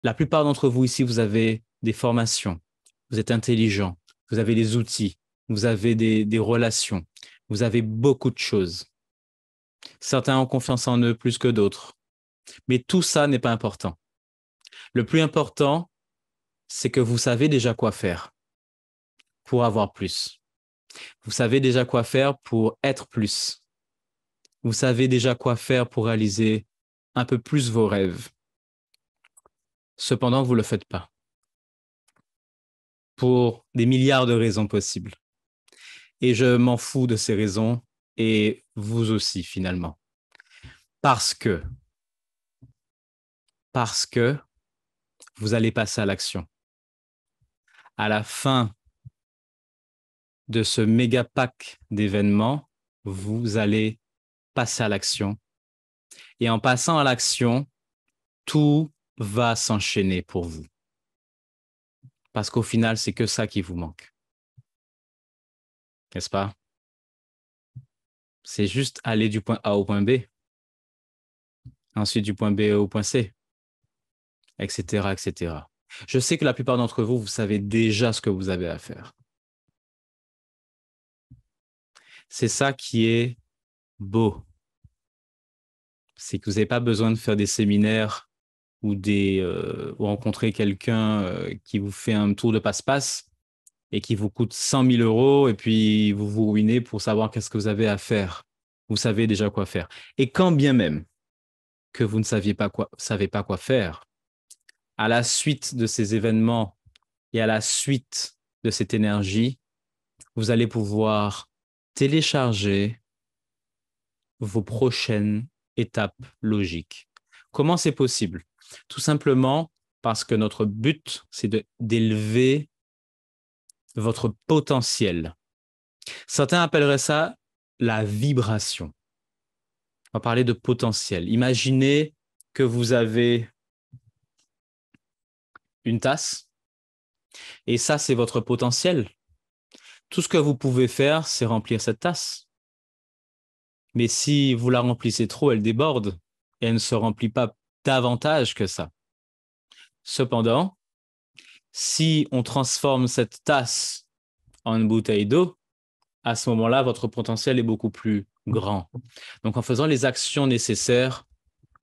La plupart d'entre vous ici, vous avez des formations, vous êtes intelligents, vous avez des outils, vous avez des relations, vous avez beaucoup de choses. Certains ont confiance en eux plus que d'autres, mais tout ça n'est pas important. Le plus important, c'est que vous savez déjà quoi faire pour avoir plus. Vous savez déjà quoi faire pour être plus. Vous savez déjà quoi faire pour réaliser un peu plus vos rêves. Cependant, vous ne le faites pas pour des milliards de raisons possibles. Et je m'en fous de ces raisons et vous aussi finalement. Parce que, parce que vous allez passer à l'action. À la fin de ce méga pack d'événements, vous allez passer à l'action. Et en passant à l'action, tout va s'enchaîner pour vous. Parce qu'au final, c'est que ça qui vous manque. N'est-ce pas? C'est juste aller du point A au point B, ensuite du point B au point C, etc., etc. Je sais que la plupart d'entre vous, vous savez déjà ce que vous avez à faire. C'est ça qui est beau. C'est que vous n'avez pas besoin de faire des séminaires ou ou rencontrer quelqu'un qui vous fait un tour de passe-passe et qui vous coûte 100 000 euros et puis vous vous ruinez pour savoir qu'est-ce que vous avez à faire. Vous savez déjà quoi faire. Et quand bien même que vous ne savez pas quoi faire, à la suite de ces événements et à la suite de cette énergie, vous allez pouvoir télécharger vos prochaines étapes logiques. Comment c'est possible? Tout simplement parce que notre but, c'est d'élever votre potentiel. Certains appelleraient ça la vibration. On va parler de potentiel. Imaginez que vous avez une tasse et ça, c'est votre potentiel. Tout ce que vous pouvez faire, c'est remplir cette tasse. Mais si vous la remplissez trop, elle déborde et elle ne se remplit pas davantage que ça. Cependant, si on transforme cette tasse en une bouteille d'eau, à ce moment-là, votre potentiel est beaucoup plus grand. Donc, en faisant les actions nécessaires,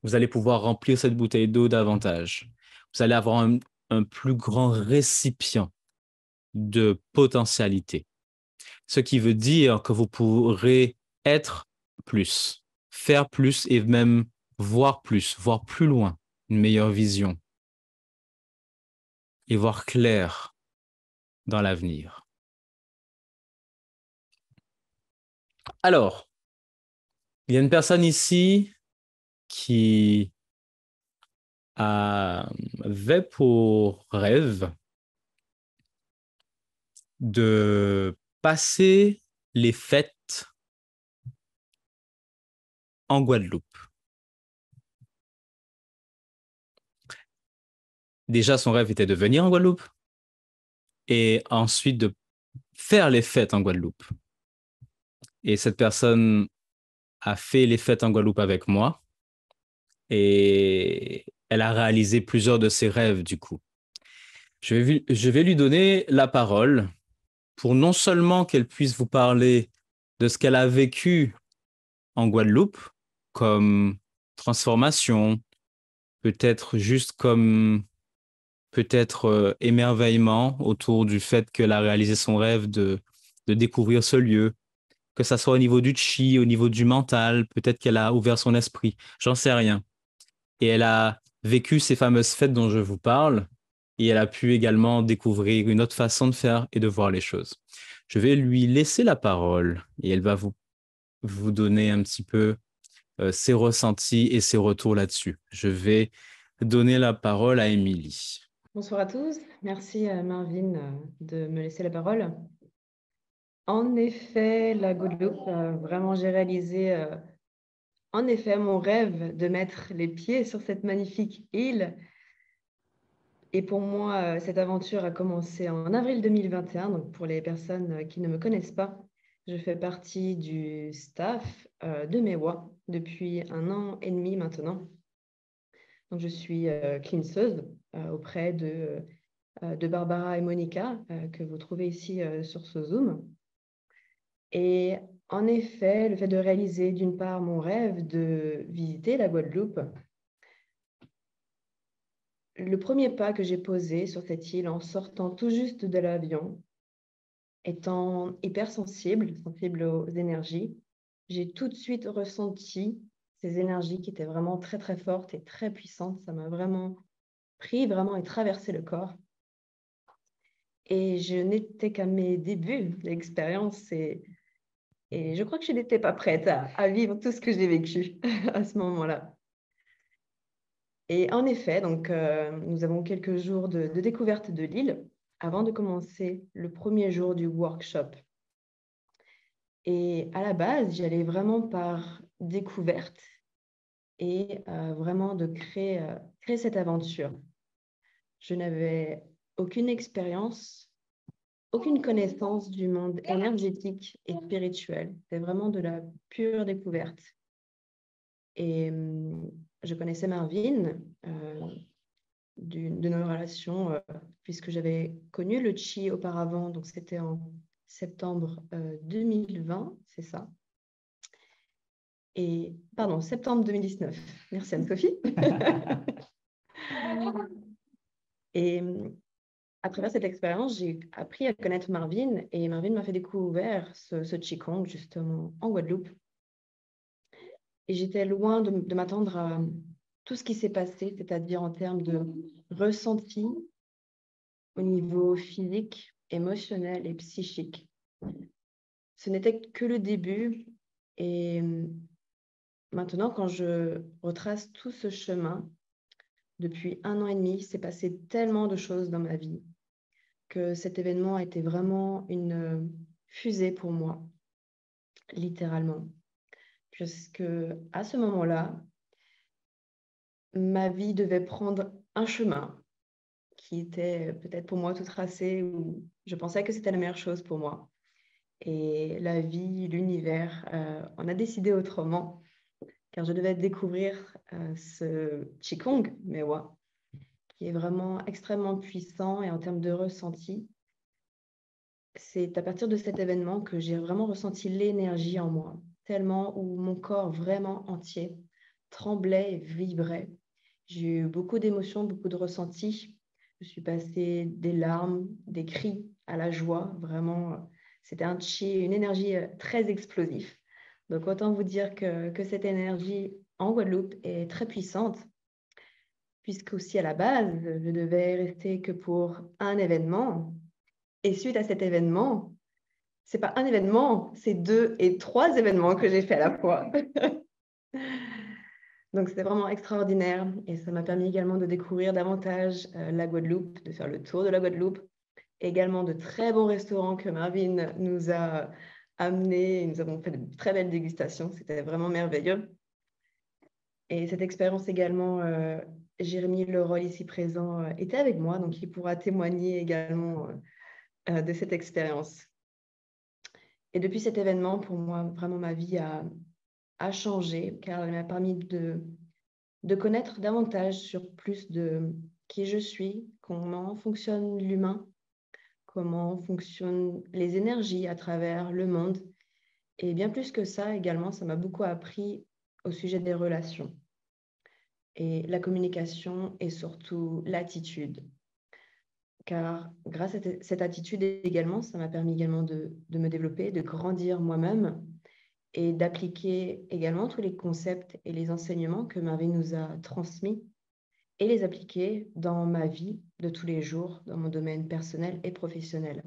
vous allez pouvoir remplir cette bouteille d'eau davantage. Vous allez avoir un plus grand récipient de potentialité. Ce qui veut dire que vous pourrez être plus, faire plus et même voir plus loin, une meilleure vision et voir clair dans l'avenir. Alors, il y a une personne ici qui avait pour rêve de passer les fêtes en Guadeloupe. Déjà, son rêve était de venir en Guadeloupe et ensuite de faire les fêtes en Guadeloupe. Et cette personne a fait les fêtes en Guadeloupe avec moi et elle a réalisé plusieurs de ses rêves du coup. Je vais lui donner la parole pour non seulement qu'elle puisse vous parler de ce qu'elle a vécu en Guadeloupe comme transformation, peut-être juste comme peut-être émerveillement autour du fait qu'elle a réalisé son rêve de découvrir ce lieu, que ça soit au niveau du chi, au niveau du mental, peut-être qu'elle a ouvert son esprit, j'en sais rien. Et elle a vécu ces fameuses fêtes dont je vous parle, et elle a pu également découvrir une autre façon de faire et de voir les choses. Je vais lui laisser la parole et elle va vous donner un petit peu ses ressentis et ses retours là-dessus. Je vais donner la parole à Émilie. Bonsoir à tous. Merci Marvin de me laisser la parole. En effet, la Guadeloupe, vraiment, j'ai réalisé en effet mon rêve de mettre les pieds sur cette magnifique île. Et pour moi, cette aventure a commencé en avril 2021. Donc, pour les personnes qui ne me connaissent pas, je fais partie du staff de MEWA depuis 1 an et demi maintenant. Donc, je suis cleanseuse. auprès de Barbara et Monica, que vous trouvez ici sur ce Zoom. Et en effet, le fait de réaliser d'une part mon rêve de visiter la Guadeloupe, le premier pas que j'ai posé sur cette île en sortant tout juste de l'avion, étant hypersensible, sensible aux énergies, j'ai tout de suite ressenti ces énergies qui étaient vraiment très très fortes et très puissantes. Ça m'a vraiment pris et traversé le corps. Et je n'étais qu'à mes débuts d'expérience et je crois que je n'étais pas prête à vivre tout ce que j'ai vécu à ce moment-là. Et en effet, donc, nous avons quelques jours de découverte de l'île avant de commencer le premier jour du workshop. Et à la base, j'y allais vraiment par découverte et vraiment de créer cette aventure. Je n'avais aucune expérience, aucune connaissance du monde énergétique et spirituel. C'était vraiment de la pure découverte. Et je connaissais Marvin de nos relations, puisque j'avais connu le Chi auparavant, donc c'était en septembre 2020, c'est ça. Et, pardon, septembre 2019. Merci Anne-Sophie. Et à travers cette expérience, j'ai appris à connaître Marvin et Marvin m'a fait découvrir ce Qigong justement en Guadeloupe. Et j'étais loin de m'attendre à tout ce qui s'est passé, c'est-à-dire en termes de ressenti au niveau physique, émotionnel et psychique. Ce n'était que le début et maintenant, quand je retrace tout ce chemin, depuis 1 an et demi, il s'est passé tellement de choses dans ma vie que cet événement a été vraiment une fusée pour moi, littéralement. Puisque à ce moment-là, ma vie devait prendre un chemin qui était peut-être pour moi tout tracé, où je pensais que c'était la meilleure chose pour moi. Et la vie, l'univers, on a décidé autrement, car je devais découvrir ce Qigong, Mewa, qui est vraiment extrêmement puissant et en termes de ressenti, c'est à partir de cet événement que j'ai vraiment ressenti l'énergie en moi, tellement où mon corps vraiment entier tremblait et vibrait. J'ai eu beaucoup d'émotions, beaucoup de ressentis. Je suis passée des larmes, des cris à la joie. Vraiment, c'était un chi, une énergie très explosive. Donc, autant vous dire que cette énergie en Guadeloupe est très puissante, puisque aussi à la base, je devais rester que pour un événement. Et suite à cet événement, c'est pas un événement, c'est 2 et 3 événements que j'ai fait à la fois. Donc, c'était vraiment extraordinaire et ça m'a permis également de découvrir davantage la Guadeloupe, de faire le tour de la Guadeloupe. Également de très bons restaurants que Marvin nous a amenés. Nous avons fait de très belles dégustations. C'était vraiment merveilleux. Et cette expérience également, Jérémy Leroy, ici présent, était avec moi, donc il pourra témoigner également de cette expérience. Et depuis cet événement, pour moi, vraiment, ma vie a changé, car elle m'a permis de connaître davantage sur plus de qui je suis, comment fonctionne l'humain, comment fonctionnent les énergies à travers le monde. Et bien plus que ça, également, ça m'a beaucoup appris au sujet des relations et la communication et surtout l'attitude. Car grâce à cette attitude également, ça m'a permis également de me développer, de grandir moi-même et d'appliquer également tous les concepts et les enseignements que Marvin nous a transmis et les appliquer dans ma vie de tous les jours, dans mon domaine personnel et professionnel.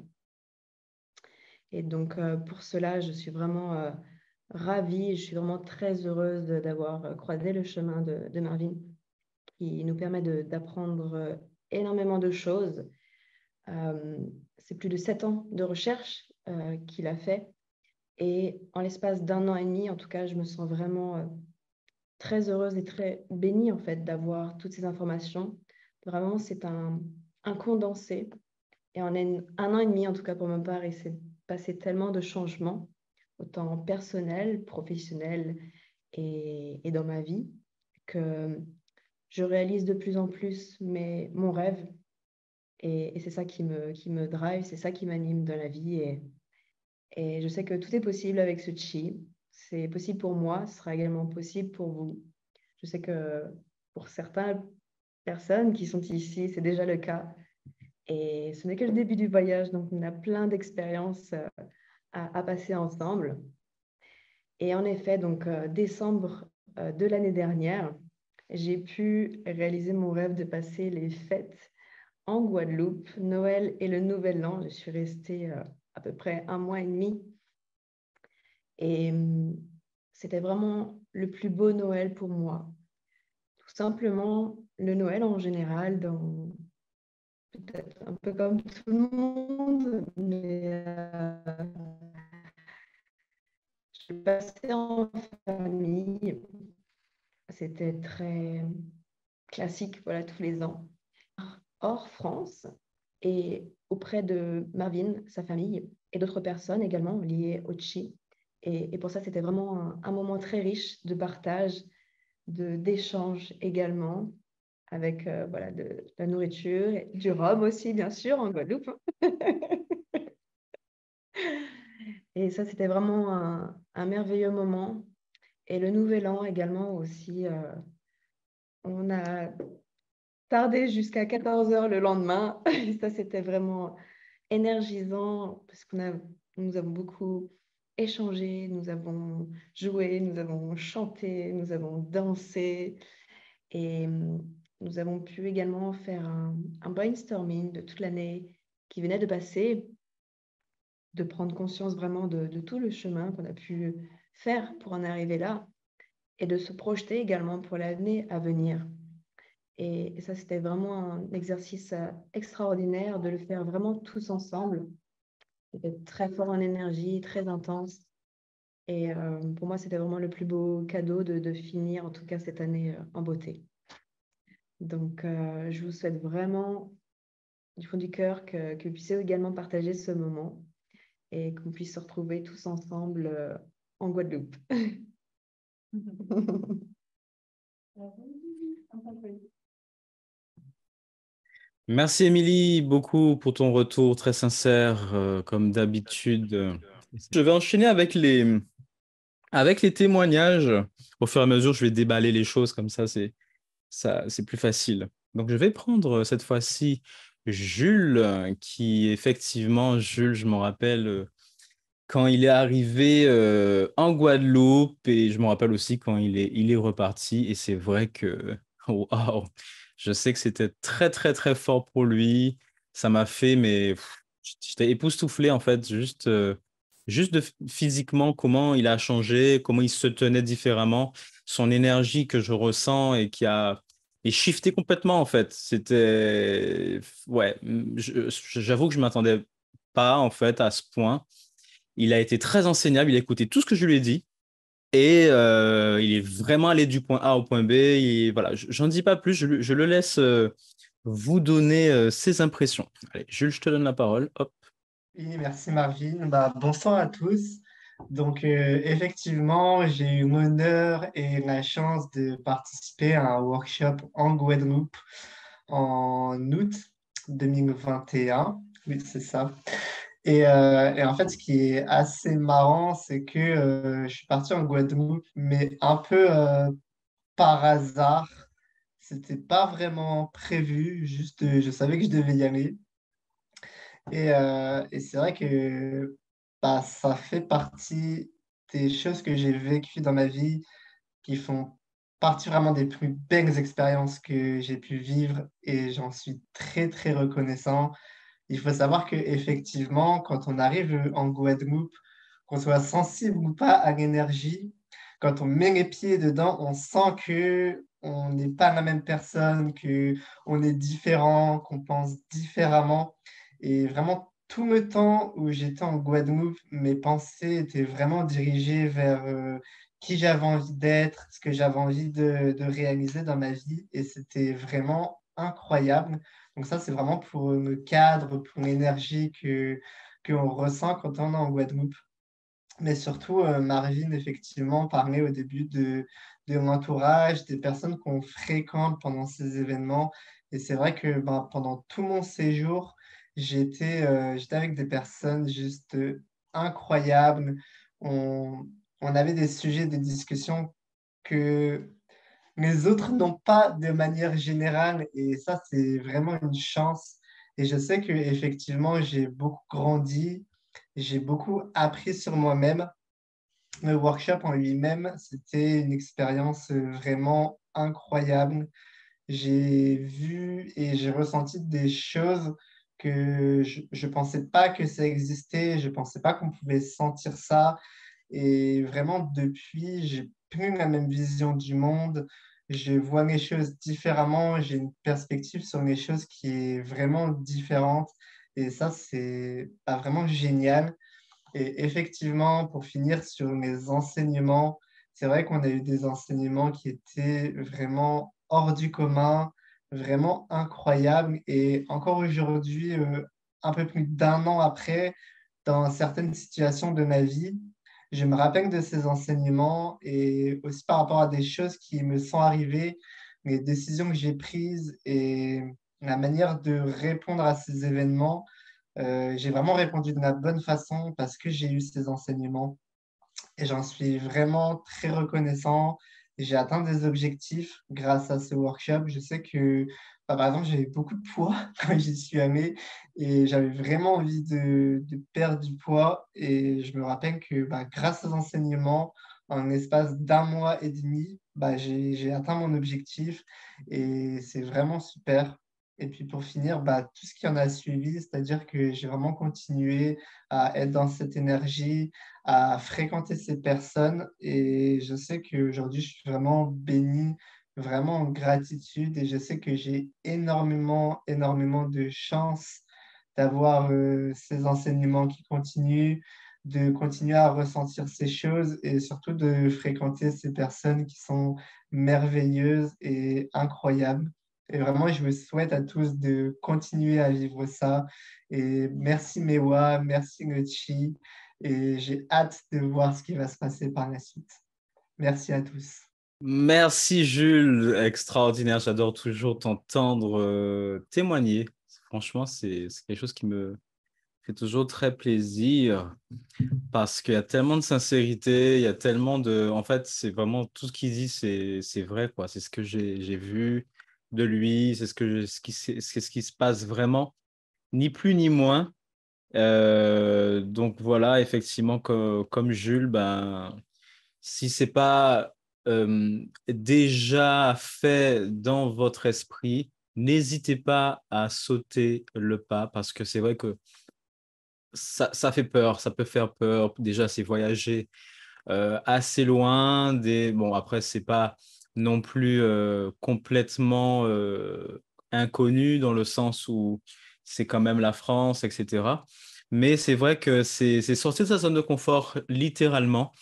Et donc, pour cela, je suis vraiment ravie, je suis vraiment très heureuse d'avoir croisé le chemin de Marvin, qui nous permet d'apprendre énormément de choses. C'est plus de 7 ans de recherche qu'il a fait. Et en l'espace d'1 an et demi, en tout cas, je me sens vraiment très heureuse et très bénie, en fait, d'avoir toutes ces informations. Vraiment, c'est un condensé. Et en 1 an et demi, en tout cas pour ma part, il s'est passé tellement de changements, autant personnel, professionnel et dans ma vie, que je réalise de plus en plus mon rêve. Et c'est ça qui me drive, c'est ça qui m'anime dans la vie. Et je sais que tout est possible avec ce chi. C'est possible pour moi, ce sera également possible pour vous. Je sais que pour certaines personnes qui sont ici, c'est déjà le cas. Et ce n'est que le début du voyage, donc on a plein d'expériences à passer ensemble. Et en effet, donc décembre de l'année dernière, j'ai pu réaliser mon rêve de passer les fêtes en Guadeloupe, Noël et le Nouvel An. Je suis restée à peu près 1 mois et demi. Et c'était vraiment le plus beau Noël pour moi. Tout simplement, le Noël en général, peut-être un peu comme tout le monde, mais je passais en famille. C'était très classique, voilà, tous les ans. Hors France et auprès de Marvin, sa famille, et d'autres personnes également liées au Chi. Et pour ça, c'était vraiment un moment très riche de partage, d'échange également, avec voilà, de la nourriture, et du rhum aussi, bien sûr, en Guadeloupe. Et ça, c'était vraiment un merveilleux moment. Et le Nouvel An également aussi, on a tardé jusqu'à 14 heures le lendemain. Et ça, c'était vraiment énergisant parce nous avons beaucoup échangé, nous avons joué, nous avons chanté, nous avons dansé et nous avons pu également faire un brainstorming de toute l'année qui venait de passer, de prendre conscience vraiment de tout le chemin qu'on a pu faire pour en arriver là et de se projeter également pour l'année à venir. Et ça, c'était vraiment un exercice extraordinaire de le faire vraiment tous ensemble. C'était très fort en énergie, très intense. Et pour moi, c'était vraiment le plus beau cadeau de finir, en tout cas cette année, en beauté. Donc, je vous souhaite vraiment, du fond du cœur, que vous puissiez également partager ce moment et qu'on puisse se retrouver tous ensemble en Guadeloupe. Merci Émilie beaucoup pour ton retour très sincère, comme d'habitude. Je vais enchaîner avec les témoignages. Au fur et à mesure, je vais déballer les choses comme ça, c'est plus facile. Donc, je vais prendre cette fois-ci Jules, qui effectivement, Jules, je me rappelle quand il est arrivé en Guadeloupe et je me rappelle aussi quand il est reparti. Et c'est vrai que, waouh, je sais que c'était très, très, très fort pour lui. Ça m'a fait, mais j'étais époustouflé en fait, juste physiquement, comment il a changé, comment il se tenait différemment, son énergie que je ressens et qui a et shifté complètement en fait. C'était, ouais, j'avoue que je m'attendais pas en fait à ce point. Il a été très enseignable, il a écouté tout ce que je lui ai dit et il est vraiment allé du point A au point B. Et voilà, j'en dis pas plus, je le laisse vous donner ses impressions. Allez, Jules, je te donne la parole. Hop. Oui, merci Marvin. Bonsoir à tous. Donc, effectivement, j'ai eu l'honneur et la chance de participer à un workshop en Guadeloupe en août 2021. Oui, c'est ça. Et en fait, ce qui est assez marrant, c'est que je suis parti en Guadeloupe, mais un peu par hasard. C'était pas vraiment prévu, juste je savais que je devais y aller. Et c'est vrai que ça fait partie des choses que j'ai vécues dans ma vie qui font partie vraiment des plus belles expériences que j'ai pu vivre et j'en suis très, très reconnaissant. Il faut savoir qu'effectivement, quand on arrive en Guadeloupe, qu'on soit sensible ou pas à l'énergie, quand on met les pieds dedans, on sent que on n'est pas la même personne, que on est différent, qu'on pense différemment. Et vraiment, tout le temps où j'étais en Guadeloupe, mes pensées étaient vraiment dirigées vers qui j'avais envie d'être, ce que j'avais envie de réaliser dans ma vie. Et c'était vraiment incroyable. Donc ça, c'est vraiment pour le cadre, pour l'énergie qu'on ressent quand on est en Guadeloupe. Mais surtout, Marvin, effectivement, parlait au début de l'entourage, des personnes qu'on fréquente pendant ces événements. Et c'est vrai que ben, pendant tout mon séjour, j'étais avec des personnes juste incroyables. On, on avait des sujets de discussion que les autres n'ont pas de manière générale. Et ça, c'est vraiment une chance. Et je sais que effectivement, j'ai beaucoup grandi, j'ai beaucoup appris sur moi-même. Le workshop en lui-même, c'était une expérience vraiment incroyable. J'ai vu et j'ai ressenti des choses que je ne pensais pas que ça existait, je ne pensais pas qu'on pouvait sentir ça. Et vraiment, depuis, j'ai plus la même vision du monde. Je vois les choses différemment, j'ai une perspective sur les choses qui est vraiment différente. Et ça, c'est pas vraiment génial. Et effectivement, pour finir sur les enseignements, c'est vrai qu'on a eu des enseignements qui étaient vraiment hors du commun, vraiment incroyables. Et encore aujourd'hui, un peu plus d'un an après, dans certaines situations de ma vie, je me rappelle de ces enseignements et aussi par rapport à des choses qui me sont arrivées, les décisions que j'ai prises et la manière de répondre à ces événements. J'ai vraiment répondu de la bonne façon parce que j'ai eu ces enseignements et j'en suis vraiment très reconnaissant. J'ai atteint des objectifs grâce à ce workshop. Je sais que, bah, par exemple, j'avais beaucoup de poids quand j'y suis allé et j'avais vraiment envie de perdre du poids. Et je me rappelle que bah, grâce aux enseignements, en l'espace d'un mois et demi, bah, j'ai atteint mon objectif et c'est vraiment super. Et puis pour finir, bah, tout ce qui en a suivi, c'est-à-dire que j'ai vraiment continué à être dans cette énergie, à fréquenter ces personnes et je sais qu'aujourd'hui, je suis vraiment béni, vraiment en gratitude et je sais que j'ai énormément, énormément de chance d'avoir ces enseignements qui continuent, de continuer à ressentir ces choses et surtout de fréquenter ces personnes qui sont merveilleuses et incroyables. Et vraiment, je vous souhaite à tous de continuer à vivre ça. Et merci Mewa, merci Nochi. Et j'ai hâte de voir ce qui va se passer par la suite. Merci à tous. Merci Jules, extraordinaire. J'adore toujours t'entendre témoigner. Franchement, c'est quelque chose qui me fait toujours très plaisir parce qu'il y a tellement de sincérité, il y a tellement de... En fait, c'est vraiment tout ce qu'il dit, c'est vrai, quoi. C'est ce que j'ai vu de lui, c'est ce qui se passe vraiment, ni plus ni moins. Donc voilà, effectivement, comme Jules, ben, si c'est pas déjà fait dans votre esprit, n'hésitez pas à sauter le pas parce que c'est vrai que ça fait peur, ça peut faire peur. Déjà, c'est voyager assez loin. Bon, après, c'est pas non plus complètement inconnu dans le sens où c'est quand même la France, etc. Mais c'est vrai que c'est sortir de sa zone de confort littéralement.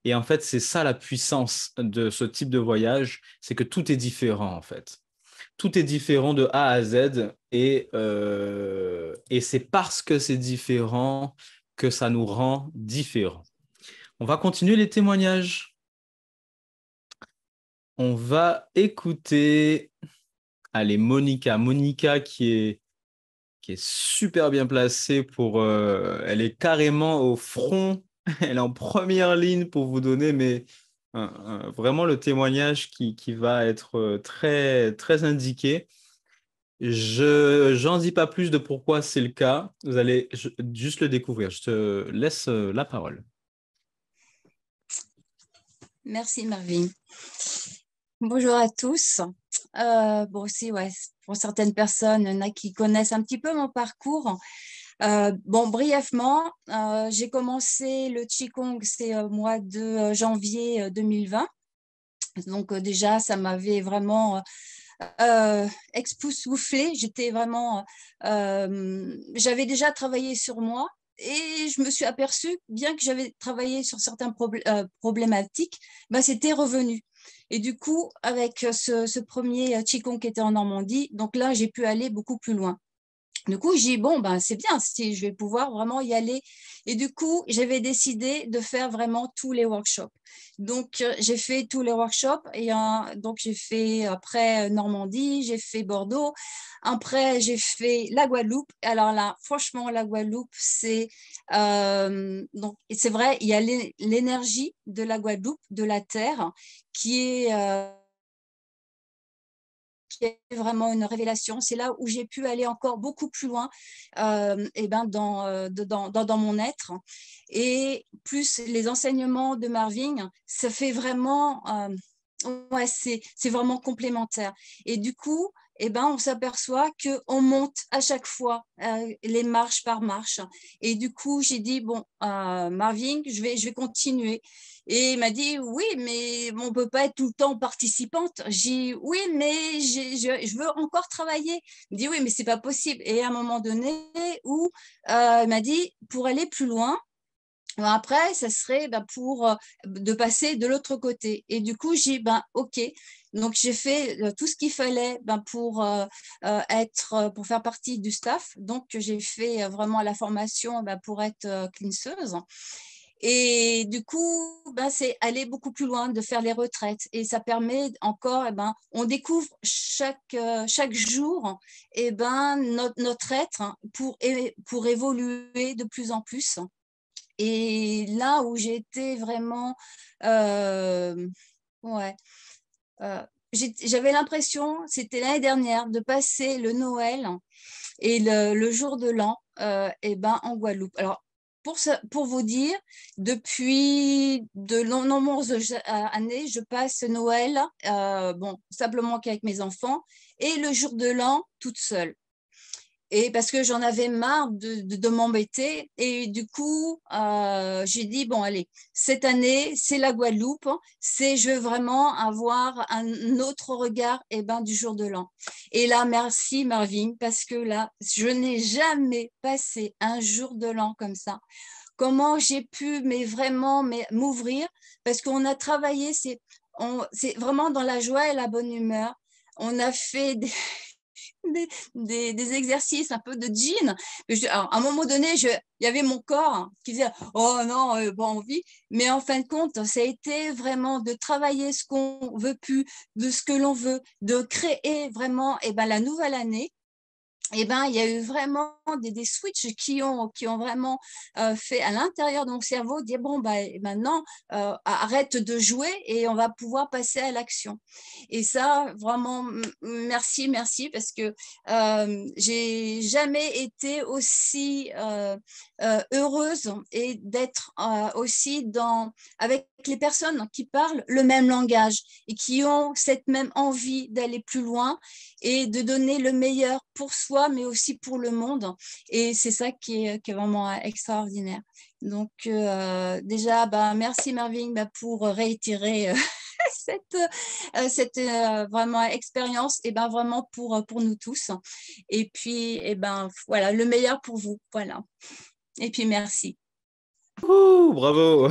Et en fait, c'est ça la puissance de ce type de voyage, c'est que tout est différent en fait. Tout est différent de A à Z et c'est parce que c'est différent que ça nous rend différents. On va continuer les témoignages. On va écouter, allez, Monica. Monica qui est super bien placée pour... elle est carrément au front. Elle est en première ligne pour vous donner vraiment le témoignage qui va être très, très indiqué. J'en dis pas plus de pourquoi c'est le cas. Vous allez juste le découvrir. Je te laisse la parole. Merci Marvin. Bonjour à tous. Bon aussi, ouais, pour certaines personnes, il y en a qui connaissent un petit peu mon parcours. Bon, brièvement, j'ai commencé le Qigong, c'est au mois de janvier 2020. Donc déjà, ça m'avait vraiment époustouflée. J'étais vraiment, j'avais déjà travaillé sur moi et je me suis aperçue, bien que j'avais travaillé sur certaines problématiques, ben, c'était revenu. Et du coup, avec ce premier Qigong qui était en Normandie, donc là, j'ai pu aller beaucoup plus loin. Du coup, j'ai dit, bon, ben, c'est bien, je vais pouvoir vraiment y aller. Et du coup, j'avais décidé de faire vraiment tous les workshops. Donc, j'ai fait tous les workshops et donc j'ai fait après Normandie, j'ai fait Bordeaux. Après, j'ai fait la Guadeloupe. Alors là, franchement, la Guadeloupe, donc, c'est vrai, il y a l'énergie de la Guadeloupe, de la terre, qui est vraiment une révélation. C'est là où j'ai pu aller encore beaucoup plus loin et ben dans mon être. Et plus les enseignements de Marvin, ça fait vraiment, ouais, c'est vraiment complémentaire. Et du coup, eh ben, on s'aperçoit qu'on monte à chaque fois les marches par marche. Et du coup, j'ai dit, bon, Marvin, je vais continuer. Et il m'a dit, oui, mais on ne peut pas être tout le temps participante. J'ai dit, oui, mais je veux encore travailler. Il me dit, oui, mais ce n'est pas possible. Et à un moment donné, où il m'a dit, pour aller plus loin, après, ça serait pour de passer de l'autre côté. Et du coup, j'ai dit, OK. Donc, j'ai fait tout ce qu'il fallait pour pour faire partie du staff. Donc, j'ai fait vraiment la formation pour être cleanseuse. Et du coup, c'est aller beaucoup plus loin, de faire les retraites. Et ça permet encore, on découvre chaque jour notre être pour évoluer de plus en plus. Et là où j'ai été vraiment, ouais, j'avais l'impression, c'était l'année dernière, de passer le Noël et le jour de l'an en Guadeloupe. Alors, pour vous dire, depuis de nombreuses années, je passe Noël, simplement qu'avec mes enfants, et le jour de l'an toute seule. Et parce que j'en avais marre de m'embêter. Et du coup, j'ai dit, bon, allez, cette année, c'est la Guadeloupe. Je veux vraiment avoir un autre regard du jour de l'an. Et là, merci Marvin, parce que là, je n'ai jamais passé un jour de l'an comme ça. Comment j'ai pu vraiment m'ouvrir, parce qu'on a travaillé, c'est vraiment dans la joie et la bonne humeur. On a fait des exercices un peu de jean. Alors, à un moment donné, il y avait mon corps qui disait « Oh non, pas envie ». Mais en fin de compte, ça a été vraiment de travailler ce qu'on veut plus, de ce que l'on veut, de créer vraiment la nouvelle année. Il y a eu vraiment des switches qui ont vraiment fait à l'intérieur de mon cerveau dire bon maintenant arrête de jouer et on va pouvoir passer à l'action. Et ça vraiment merci parce que j'ai jamais été aussi heureuse et d'être aussi avec les personnes qui parlent le même langage et qui ont cette même envie d'aller plus loin et de donner le meilleur pour soi, mais aussi pour le monde. Et c'est ça qui est vraiment extraordinaire. Donc, déjà, merci Marvin pour réitérer cette vraiment expérience et vraiment pour nous tous. Et puis, voilà, le meilleur pour vous. Voilà. Et puis, merci. Bravo!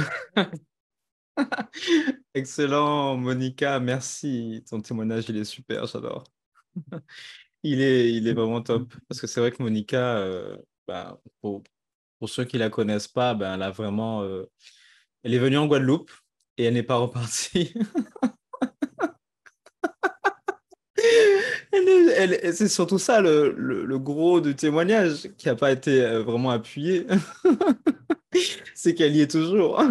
Excellent, Monica, merci. Ton témoignage, il est super, j'adore. Il est vraiment top. Parce que c'est vrai que Monica, pour ceux qui la connaissent pas, elle a vraiment, elle est venue en Guadeloupe et elle n'est pas repartie. C'est surtout ça le gros du témoignage qui n'a pas été vraiment appuyé. C'est qu'elle y est toujours.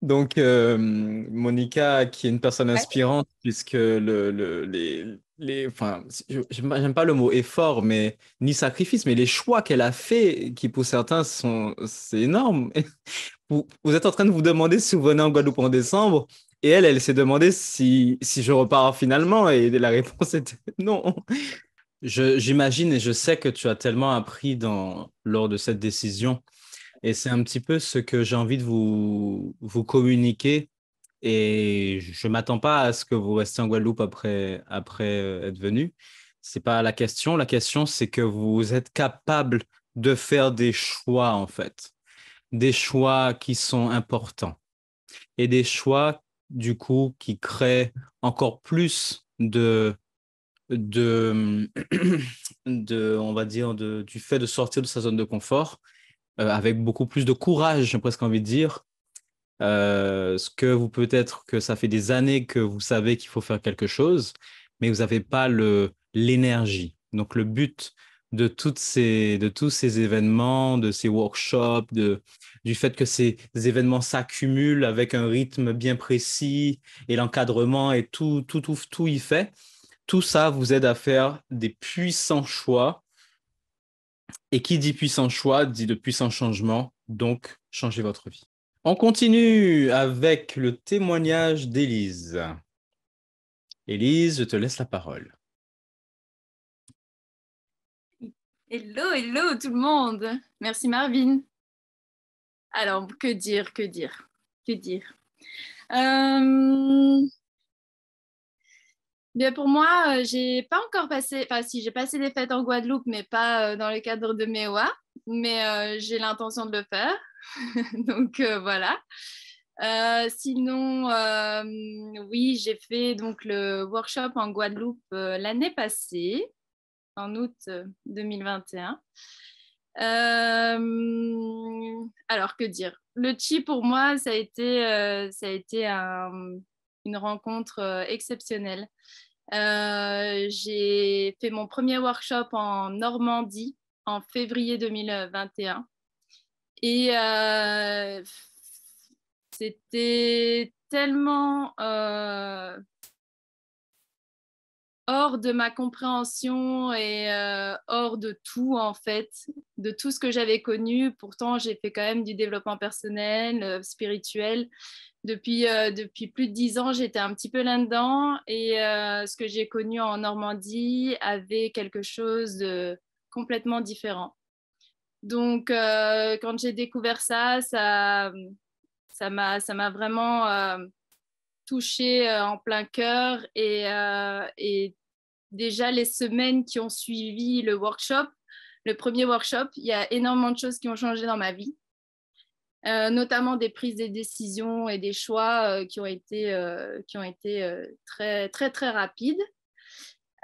Donc, Monica, qui est une personne Ouais. inspirante, puisque enfin, j'aime pas le mot effort, mais ni sacrifice, mais les choix qu'elle a fait, qui pour certains c'est énorme. Vous êtes en train de vous demander si vous venez en Guadeloupe en décembre, et elle s'est demandé si je repars finalement, et la réponse était non. J'imagine et je sais que tu as tellement appris lors de cette décision. Et c'est un petit peu ce que j'ai envie de vous communiquer. Et je ne m'attends pas à ce que vous restiez en Guadeloupe après être venu. C'est pas la question. La question, c'est que vous êtes capable de faire des choix, en fait. Des choix qui sont importants. Et des choix, du coup, qui créent encore plus on va dire, du fait de sortir de sa zone de confort avec beaucoup plus de courage, j'ai presque envie de dire. Ce que vous peut-être que ça fait des années que vous savez qu'il faut faire quelque chose, mais vous n'avez pas l'énergie. Donc le but de tous ces événements, de ces workshops, du fait que ces événements s'accumulent avec un rythme bien précis et l'encadrement et tout y fait, tout ça vous aide à faire des puissants choix. Et qui dit puissant choix dit de puissants changements, donc changez votre vie. On continue avec le témoignage d'Élise. Élise, je te laisse la parole. Hello, hello tout le monde. Merci Marvin. Alors, que dire Bien pour moi, j'ai pas encore passé, enfin si j'ai passé des fêtes en Guadeloupe, mais pas dans le cadre de MEWA, mais j'ai l'intention de le faire. Donc voilà. Sinon, oui, j'ai fait donc le workshop en Guadeloupe l'année passée, en août 2021. Alors, que dire? Le Chi, pour moi, ça a été une rencontre exceptionnelle. J'ai fait mon premier workshop en Normandie en février 2021. Et c'était tellement hors de ma compréhension et hors de tout, en fait, de tout ce que j'avais connu. Pourtant, j'ai fait quand même du développement personnel, spirituel. Depuis plus de 10 ans, j'étais un petit peu là-dedans. Et ce que j'ai connu en Normandie avait quelque chose de complètement différent. Donc, quand j'ai découvert ça m'a vraiment touchée en plein cœur. Et déjà, les semaines qui ont suivi le premier workshop, il y a énormément de choses qui ont changé dans ma vie, notamment des prises de décisions et des choix qui ont été très, très, très rapides.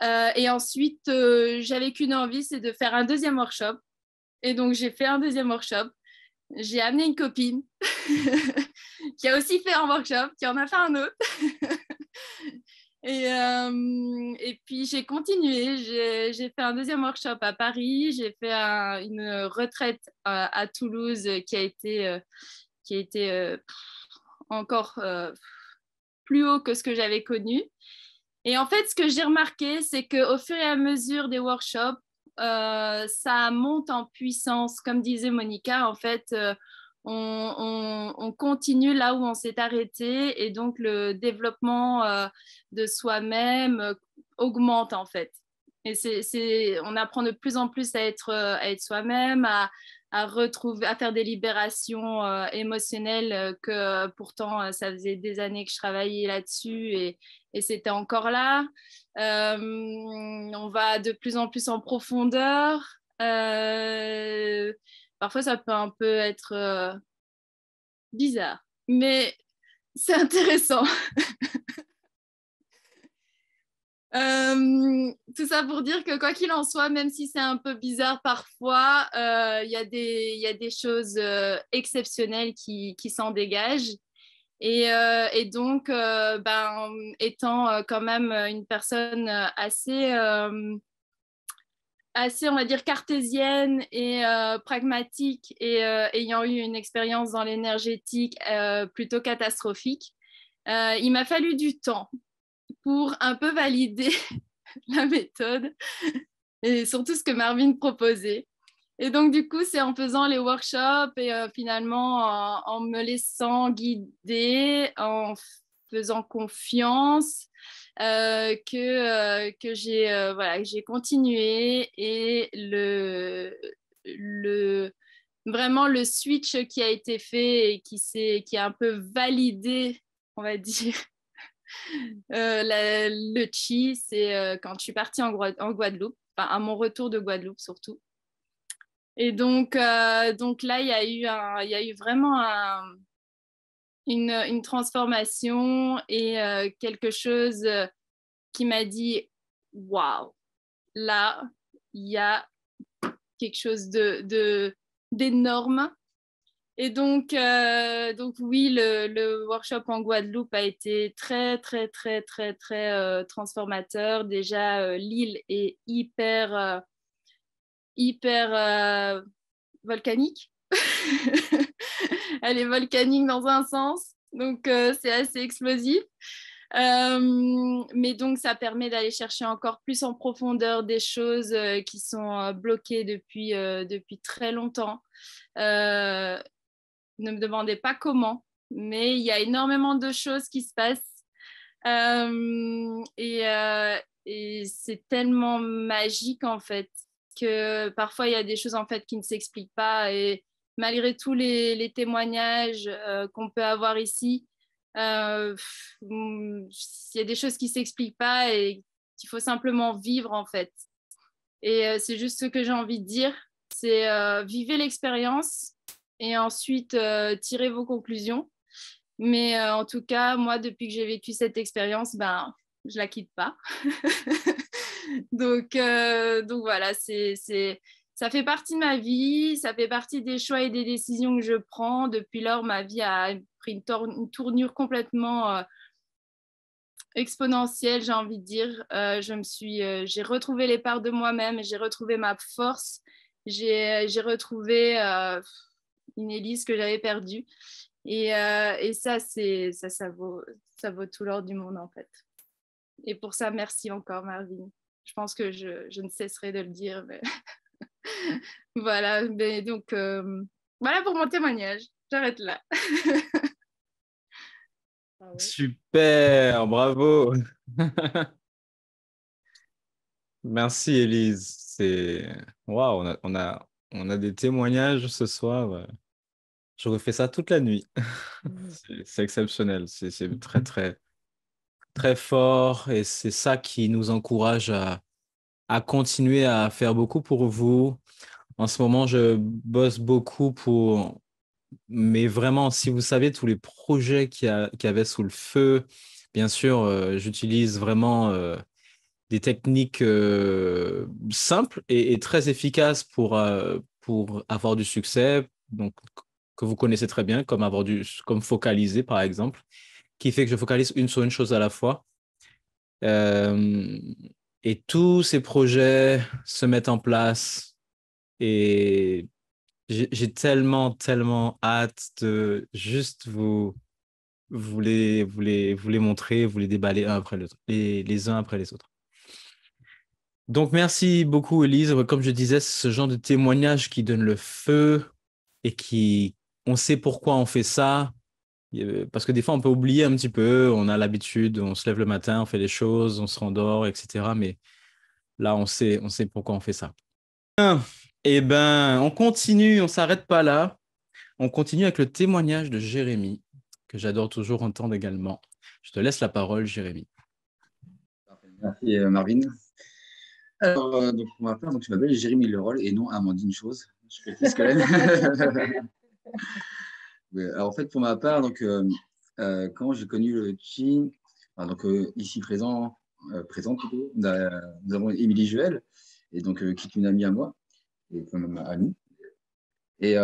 Et ensuite, j'avais qu'une envie, c'est de faire un deuxième workshop. Et donc, j'ai fait un deuxième workshop. J'ai amené une copine qui a aussi fait un workshop, qui en a fait un autre. Et puis, j'ai continué. J'ai fait un deuxième workshop à Paris. J'ai fait une retraite à Toulouse qui a été encore plus haut que ce que j'avais connu. Et en fait, ce que j'ai remarqué, c'est qu'au fur et à mesure des workshops, ça monte en puissance. Comme disait Monica, en fait, on continue là où on s'est arrêté et donc le développement de soi-même augmente, en fait. Et on apprend de plus en plus à être soi-même, à faire des libérations émotionnelles que pourtant ça faisait des années que je travaillais là-dessus et c'était encore là. On va de plus en plus en profondeur. Parfois, ça peut un peu être bizarre, mais c'est intéressant. Tout ça pour dire que quoi qu'il en soit, même si c'est un peu bizarre parfois, il y a des choses exceptionnelles qui s'en dégagent. Et donc, étant quand même une personne assez, on va dire, cartésienne et pragmatique et ayant eu une expérience dans l'énergétique plutôt catastrophique, il m'a fallu du temps pour un peu valider la méthode et surtout ce que Marvin proposait. Et donc, du coup, c'est en faisant les workshops et finalement en me laissant guider, en faisant confiance, que j'ai continué. Et vraiment le switch qui a été fait et qui a un peu validé, on va dire, le chi, c'est quand je suis partie en Guadeloupe, enfin, à mon retour de Guadeloupe surtout. Et donc là, il y a eu vraiment une transformation et quelque chose qui m'a dit waouh, là, il y a quelque chose d'énorme. Et donc oui, le workshop en Guadeloupe a été très, très, très, très, très transformateur. Déjà, l'île est hyper volcanique. Elle est volcanique dans un sens, donc c'est assez explosif. Mais donc, ça permet d'aller chercher encore plus en profondeur des choses qui sont bloquées depuis très longtemps. Ne me demandez pas comment, mais il y a énormément de choses qui se passent. Et c'est tellement magique, en fait, que parfois, il y a des choses, en fait, qui ne s'expliquent pas. Et malgré tous les témoignages qu'on peut avoir ici, il y a des choses qui ne s'expliquent pas et qu'il faut simplement vivre, en fait. Et c'est juste ce que j'ai envie de dire, c'est vivez l'expérience et ensuite tirez vos conclusions. Mais en tout cas, moi, depuis que j'ai vécu cette expérience, ben, je la quitte pas. donc voilà, ça fait partie de ma vie, ça fait partie des choix et des décisions que je prends. Depuis lors, ma vie a pris une tournure complètement exponentielle, j'ai envie de dire. J'ai retrouvé les parts de moi-même, j'ai retrouvé ma force, j'ai retrouvé une Élise que j'avais perdue. Et ça vaut tout l'or du monde, en fait. Et pour ça, merci encore, Marvin. Je pense que je ne cesserai de le dire. Mais voilà, mais donc, voilà pour mon témoignage. J'arrête là. Ah ouais. Super, bravo. Merci, Élise. Waouh, on a des témoignages ce soir. Ouais. Je refais ça toute la nuit. C'est exceptionnel. C'est très, très, très fort et c'est ça qui nous encourage à continuer à faire beaucoup pour vous. En ce moment, je bosse beaucoup mais vraiment, si vous savez tous les projets qu'il y avait sous le feu, bien sûr, j'utilise vraiment des techniques simples et très efficaces pour avoir du succès, donc que vous connaissez très bien, comme focaliser, par exemple, qui fait que je focalise sur une chose à la fois. Euh, et tous ces projets se mettent en place et j'ai tellement, tellement hâte de juste vous les montrer, vous les déballer un après l'autre, les uns après les autres. Donc, merci beaucoup, Élise. Comme je disais, c'est ce genre de témoignage qui donne le feu et on sait pourquoi on fait ça. Parce que des fois, on peut oublier un petit peu, on a l'habitude, on se lève le matin, on fait les choses, on se rendort, etc. Mais là, on sait pourquoi on fait ça. Eh ben, on continue, on s'arrête pas là. On continue avec le témoignage de Jérémy, que j'adore toujours entendre également. Je te laisse la parole, Jérémy. Merci, Marvin. Alors, donc, pour ma part, je m'appelle Jérémy Leroll et non Amandine Chose. Je précise quand même. Alors, en fait, pour ma part, quand j'ai connu le Chi, ici présente plutôt, nous avons Émilie Juel, et donc, qui est une amie à moi, et quand même amie. Et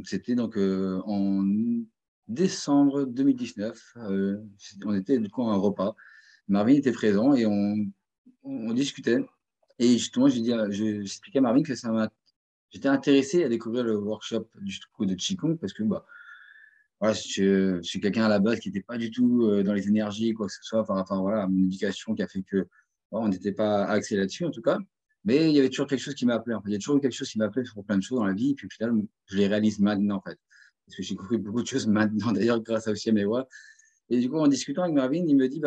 c'était donc en décembre 2019, on était du coup à un repas. Marvin était présent et on discutait. Et justement, j'expliquais à Marvin que j'étais intéressé à découvrir le workshop du coup de Qigong parce que voilà, je suis quelqu'un à la base qui n'était pas du tout dans les énergies, quoi que ce soit. Enfin voilà, mon éducation qui a fait que on n'était pas axé là-dessus en tout cas. Mais il y avait toujours quelque chose qui m'appelait. En fait. Il y a toujours eu quelque chose qui m'appelait pour plein de choses dans la vie. Et puis au final, je les réalise maintenant en fait. Parce que j'ai compris beaucoup de choses maintenant, d'ailleurs, grâce aussi à mes voix. Et du coup, en discutant avec Marvin, il me dit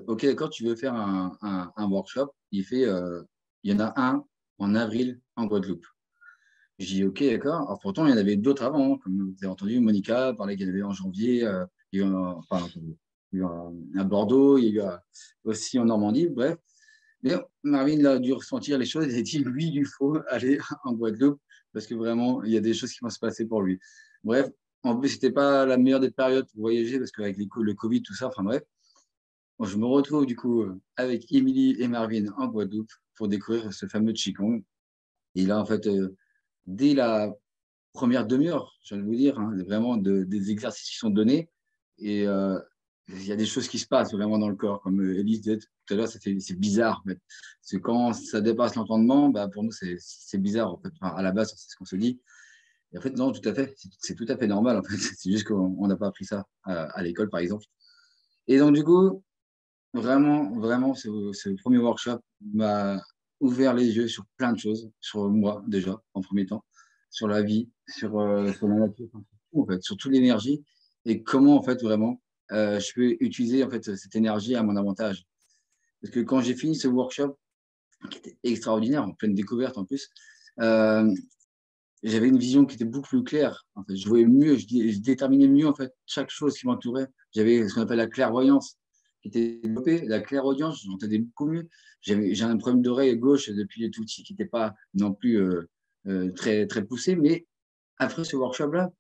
ok, d'accord, tu veux faire un workshop. Il y en a un en avril en Guadeloupe. Je dis, ok, d'accord. Alors, pourtant, il y en avait d'autres avant. Hein. Comme vous avez entendu, Monica parlait qu'il y en avait en janvier. Il y a eu il y a eu à Bordeaux, il y a eu aussi en Normandie, bref. Mais Marvin il a dû ressentir les choses. Il a dit, lui, il faut aller en Guadeloupe parce que vraiment, il y a des choses qui vont se passer pour lui. Bref, en plus, c'était pas la meilleure des périodes pour voyager parce qu'avec le Covid, tout ça, enfin bref. Bon, je me retrouve du coup avec Émilie et Marvin en Guadeloupe pour découvrir ce fameux Qigong. Et là, en fait, dès la première demi-heure, je viens de vous dire, hein, vraiment des exercices qui sont donnés. Et il y a des choses qui se passent vraiment dans le corps. Comme Élise disait tout à l'heure, c'est bizarre. En fait. C'est quand ça dépasse l'entendement, bah, pour nous, c'est bizarre. En fait. Enfin, à la base, c'est ce qu'on se dit. Et en fait, non, tout à fait. C'est tout à fait normal. En fait. C'est juste qu'on n'a pas appris ça à l'école, par exemple. Et donc, du coup, vraiment, ce premier workshop m'a ouvert les yeux sur plein de choses, sur moi déjà, en premier temps, sur la vie, sur la nature, enfin, sur tout, en fait, sur toute l'énergie et comment, en fait, vraiment, je peux utiliser, en fait, cette énergie à mon avantage. Parce que quand j'ai fini ce workshop, qui était extraordinaire, en pleine découverte en plus, euh, j'avais une vision qui était beaucoup plus claire. En fait, je voyais mieux, je déterminais mieux, en fait, chaque chose qui m'entourait. J'avais ce qu'on appelle la clairvoyance qui était développée, la clairaudience, j'entendais beaucoup mieux. J'ai un problème d'oreille gauche depuis tout petit qui n'était pas non plus très, très poussé, mais après ce workshop-là,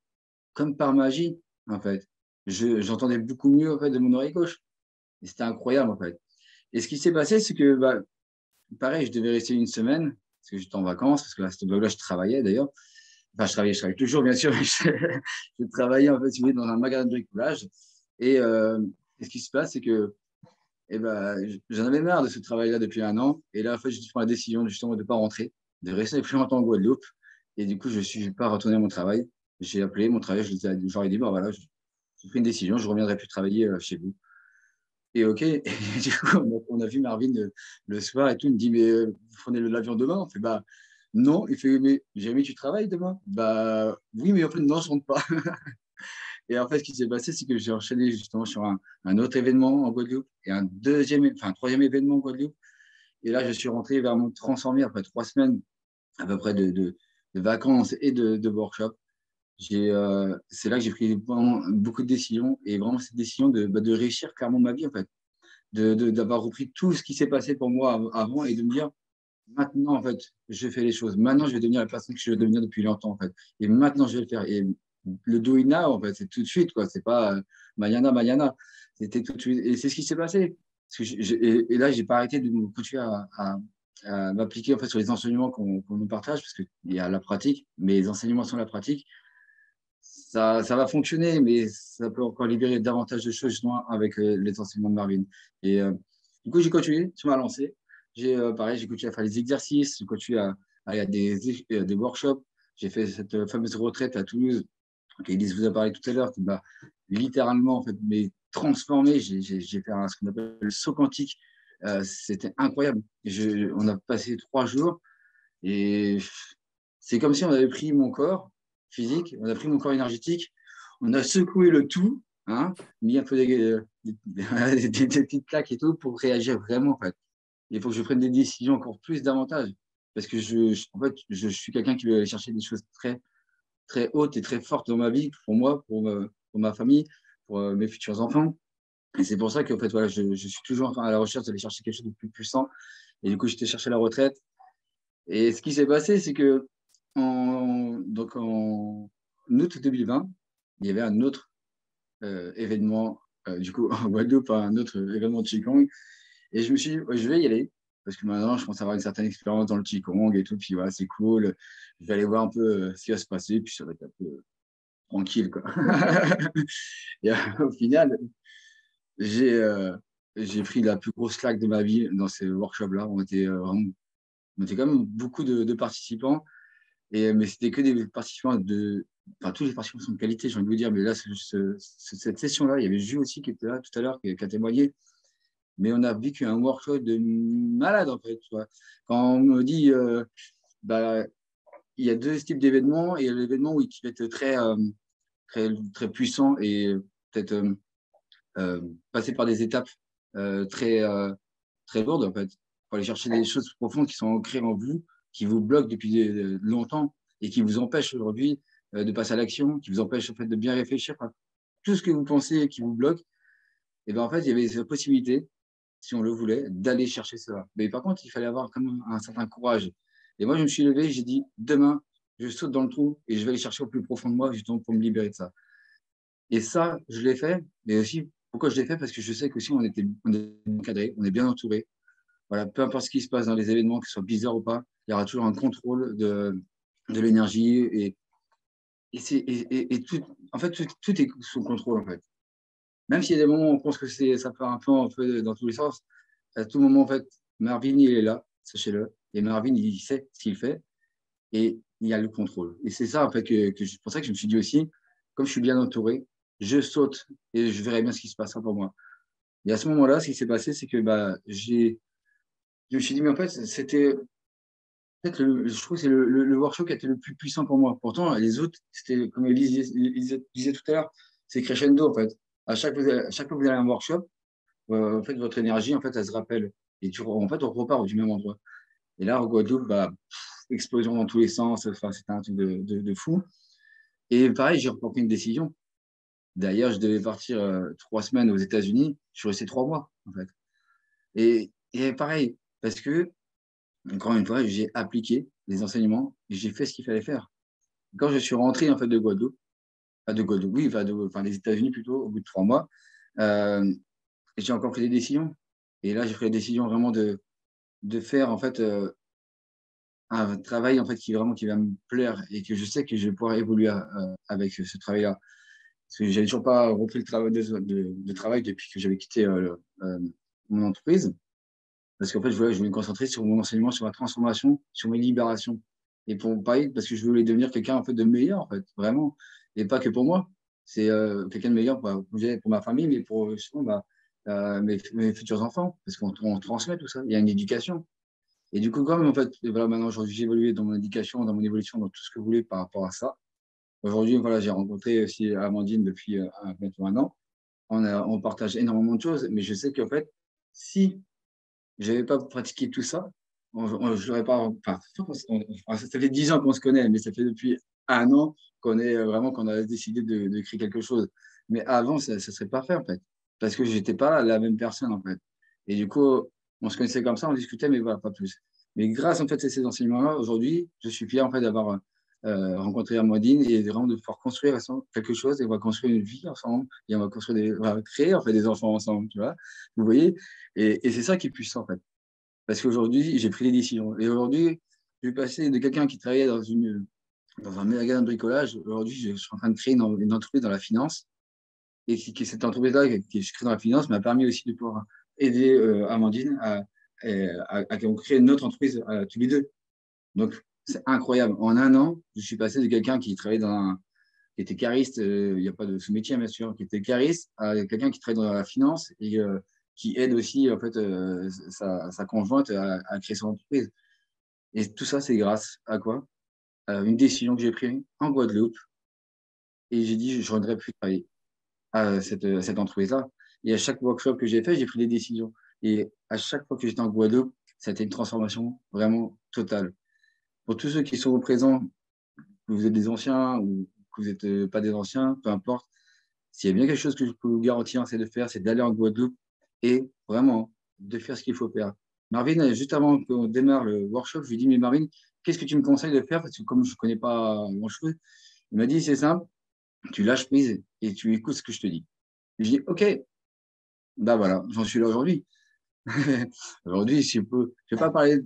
comme par magie, en fait, j'entendais beaucoup mieux en fait, de mon oreille gauche. Et c'était incroyable, en fait. Et ce qui s'est passé, c'est que, bah, pareil, je devais rester une semaine, parce que j'étais en vacances, parce que à cette époque-là, je travaillais d'ailleurs. Enfin, je travaille toujours, bien sûr, mais je travaillais en fait, si vous voulez, dans un magasin de bricolage. Et, et ce qui se passe, c'est que eh ben, j'en avais marre de ce travail-là depuis un an. Et là, en fait, j'ai pris la décision justement de ne pas rentrer, de rester plus longtemps en Guadeloupe. Et du coup, je ne suis pas retourné à mon travail. J'ai appelé mon travail, j'aurais dit, bon, voilà, j'ai pris une décision, je ne reviendrai plus travailler chez vous. Et OK, et du coup, on a vu Marvin le soir et tout. Il me dit, mais vous prenez l'avion demain? On fait, bah, non. Il fait, mais Jérémy, tu travailles demain? Bah, oui, mais en fait, non, je ne rentre pas. Et en fait, ce qui s'est passé, c'est que j'ai enchaîné justement sur un autre événement en Guadeloupe et un troisième événement en Guadeloupe. Et là, je suis rentré vers me transformer après 3 semaines à peu près de vacances et de workshops. C'est là que j'ai pris beaucoup de décisions et vraiment cette décision de réussir clairement ma vie en fait, d'avoir repris tout ce qui s'est passé pour moi avant et de me dire maintenant en fait, je fais les choses. Maintenant, je vais devenir la personne que je veux devenir depuis longtemps en fait. Et maintenant, je vais le faire. Et le doina en fait, c'est tout de suite quoi. C'est pas Mayana. C'était tout de suite. Et c'est ce qui s'est passé. Parce que et là, j'ai pas arrêté de continuer à m'appliquer en fait sur les enseignements qu'on nous partage parce qu'il y a la pratique, mais les enseignements sont la pratique. Ça va fonctionner, mais ça peut encore libérer davantage de choses justement avec les enseignements de Marvin. Et du coup, j'ai continué sur ma lancée. Pareil, j'ai continué à faire les exercices, j'ai continué à aller à des workshops. J'ai fait cette fameuse retraite à Toulouse, qu'Élise vous a parlé tout à l'heure, qui m'a littéralement en fait, transformé. J'ai fait ce qu'on appelle le saut quantique. C'était incroyable. On a passé 3 jours et c'est comme si on avait pris mon corps physique, on a pris mon corps énergétique, on a secoué le tout, hein, mis un peu des petites claques et tout pour réagir vraiment. En fait. Il faut que je prenne des décisions encore plus davantage. Parce que en fait, je suis quelqu'un qui veut aller chercher des choses très, très hautes et très fortes dans ma vie, pour moi, pour ma famille, pour mes futurs enfants. Et c'est pour ça que en fait, voilà, je suis toujours à la recherche d'aller chercher quelque chose de plus puissant. Et du coup, j'étais chercher la retraite. Et ce qui s'est passé, c'est que donc en août 2020, il y avait un autre événement, du coup, en Guadeloupe, un autre événement de Qigong. Et je me suis dit, ouais, je vais y aller, parce que maintenant, je pense avoir une certaine expérience dans le Qigong et tout. Puis voilà, c'est cool. Je vais aller voir un peu ce qui va se passer, puis ça va être un peu tranquille, quoi. Et au final, j'ai j'ai pris la plus grosse claque de ma vie dans ces workshops-là. On était quand même beaucoup de participants. Mais c'était que des participants enfin, tous les participants sont de qualité, j'ai envie de vous dire. Mais là, cette session-là, il y avait Jules aussi qui était là tout à l'heure, qui a témoigné. Mais on a vécu un workshop de malade, en fait. Tu vois. Quand on me dit, bah, il y a deux types d'événements, et il y a l'événement qui va être très, très puissant et peut-être passer par des étapes très, très lourdes, en fait, pour aller chercher des choses profondes qui sont ancrées en vous, qui vous bloquent depuis longtemps et qui vous empêchent aujourd'hui de passer à l'action, qui vous empêchent en fait, de bien réfléchir. Enfin, tout ce que vous pensez qui vous bloque, et ben en fait, il y avait la possibilité, si on le voulait, d'aller chercher cela. Mais par contre, il fallait avoir quand même un certain courage. Et moi, je me suis levé, j'ai dit, demain, je saute dans le trou et je vais aller chercher au plus profond de moi, justement, pour me libérer de ça. Et ça, je l'ai fait, mais aussi Pourquoi je l'ai fait? Parce que je sais qu'aussi on est encadré, on est bien entouré. Voilà, peu importe ce qui se passe dans les événements, que ce soit bizarre ou pas, il y aura toujours un contrôle de l'énergie et tout, en fait, tout est sous contrôle, en fait. Même s'il y a des moments où on pense que ça part un peu dans tous les sens, à tout moment, en fait, Marvin, il est là, sachez-le. Et Marvin, il sait ce qu'il fait et il y a le contrôle. Et c'est ça, en fait, c'est pour ça que je me suis dit aussi, comme je suis bien entouré, je saute et je verrai bien ce qui se passera pour moi. Et à ce moment-là, ce qui s'est passé, c'est que bah, je me suis dit, mais en fait, c'était peut-être, je trouve que c'est le workshop qui a été le plus puissant pour moi. Pourtant, les autres, c'était, comme Elise disait tout à l'heure, c'est crescendo, en fait. À chaque fois que vous allez à un workshop, en fait, votre énergie, en fait, elle se rappelle. Et en fait, on repart du même endroit. Et là, au Guadeloupe, bah, explosion dans tous les sens. Enfin, c'était un truc de fou. Et pareil, j'ai reporté une décision. D'ailleurs, je devais partir 3 semaines aux États-Unis. Je suis resté 3 mois, en fait. Et pareil, parce que, encore une fois, j'ai appliqué les enseignements et j'ai fait ce qu'il fallait faire. Quand je suis rentré, en fait, de Guadeloupe, enfin, de Guadeloupe, oui, enfin, des États-Unis plutôt, au bout de 3 mois, j'ai encore pris des décisions. Et là, j'ai pris la décision vraiment de faire, en fait, un travail, en fait, qui va me plaire et que je sais que je vais pouvoir évoluer avec ce travail-là. Parce que j'avais toujours pas repris le travail de travail depuis que j'avais quitté mon entreprise. Parce qu'en fait, je voulais me concentrer sur mon enseignement, sur ma transformation, sur mes libérations. Et pour pareil, parce que je voulais devenir quelqu'un en fait, de meilleur, en fait, vraiment. Et pas que pour moi. C'est quelqu'un de meilleur pour ma famille, mais pour justement, mes futurs enfants. Parce qu'on transmet tout ça. Il y a une éducation. Et du coup, comme en fait, voilà, maintenant, aujourd'hui, j'ai évolué dans mon éducation, dans mon évolution, dans tout ce que vous voulez par rapport à ça. Aujourd'hui, voilà, j'ai rencontré aussi Amandine depuis bientôt un an. On partage énormément de choses, mais je sais qu'en fait, si je n'avais pas pratiqué tout ça, je l'aurais pas. Enfin, ça fait 10 ans qu'on se connaît, mais ça fait depuis un an qu'on a décidé de créer quelque chose. Mais avant, ça ne serait pas fait, en fait. Parce que je n'étais pas la même personne, en fait. Et du coup, on se connaissait comme ça, on discutait, mais voilà, pas plus. Mais grâce, en fait, à ces enseignements-là, aujourd'hui, je suis fier, en fait, d'avoir rencontré Amandine et vraiment de pouvoir construire ensemble quelque chose et on va construire une vie ensemble et on va créer, en fait, des enfants ensemble, tu vois. Vous voyez? Et c'est ça qui est puissant, en fait. Parce qu'aujourd'hui, j'ai pris des décisions. Et aujourd'hui, je suis passé de quelqu'un qui travaillait dans un magasin de bricolage. Aujourd'hui, je suis en train de créer une entreprise dans la finance. Et cette entreprise-là, que je crée dans la finance, m'a permis aussi de pouvoir aider Amandine à créer une autre entreprise tous les deux. Donc, c'est incroyable. En un an, je suis passé de quelqu'un qui travaillait qui était cariste, il n'y a pas de sous-métier, bien sûr, qui était cariste, à quelqu'un qui travaille dans la finance et qui aide aussi en fait, sa conjointe à créer son entreprise. Et tout ça, c'est grâce à quoi? Une décision que j'ai prise en Guadeloupe. Et j'ai dit, je ne voudrais plus travailler à cette entreprise-là. Et à chaque workshop que j'ai fait, j'ai pris des décisions. Et à chaque fois que j'étais en Guadeloupe, ça a été une transformation vraiment totale. Pour tous ceux qui sont présents, que vous êtes des anciens ou que vous n'êtes pas des anciens, peu importe, s'il y a bien quelque chose que je peux vous garantir, c'est de faire, c'est d'aller en Guadeloupe et vraiment de faire ce qu'il faut faire. Marvin, juste avant qu'on démarre le workshop, je lui ai dit, mais Marvin, qu'est-ce que tu me conseilles de faire? Parce que comme je ne connais pas grand-chose, il m'a dit, c'est simple, tu lâches prise et tu écoutes ce que je te dis. Je dis, OK, bah voilà, j'en suis là aujourd'hui. Aujourd'hui, si je ne vais pas parler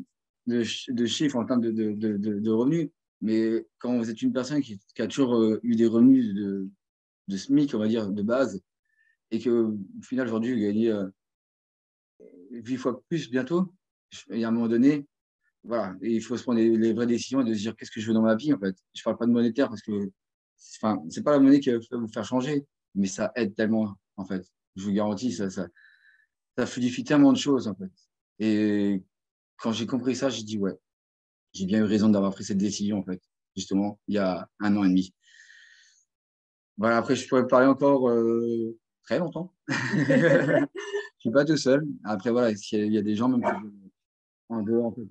de chiffres en termes de revenus, mais quand vous êtes une personne qui a toujours eu des revenus de SMIC, on va dire, de base, et que au final, aujourd'hui, vous gagnez 8 fois plus bientôt, et à un moment donné, voilà, et il faut se prendre les vraies décisions et de se dire qu'est-ce que je veux dans ma vie, en fait. Je ne parle pas de monétaire parce que enfin, c'est pas la monnaie qui va vous faire changer, mais ça aide tellement, en fait. Je vous garantis, ça fluidifie tellement de choses, en fait. Et quand j'ai compris ça, j'ai dit, ouais, j'ai bien eu raison d'avoir pris cette décision, en fait, justement, il y a un an et demi. Voilà, après, je pourrais parler encore très longtemps. Je suis pas tout seul. Après, voilà, il y a des gens même en dehors, en fait,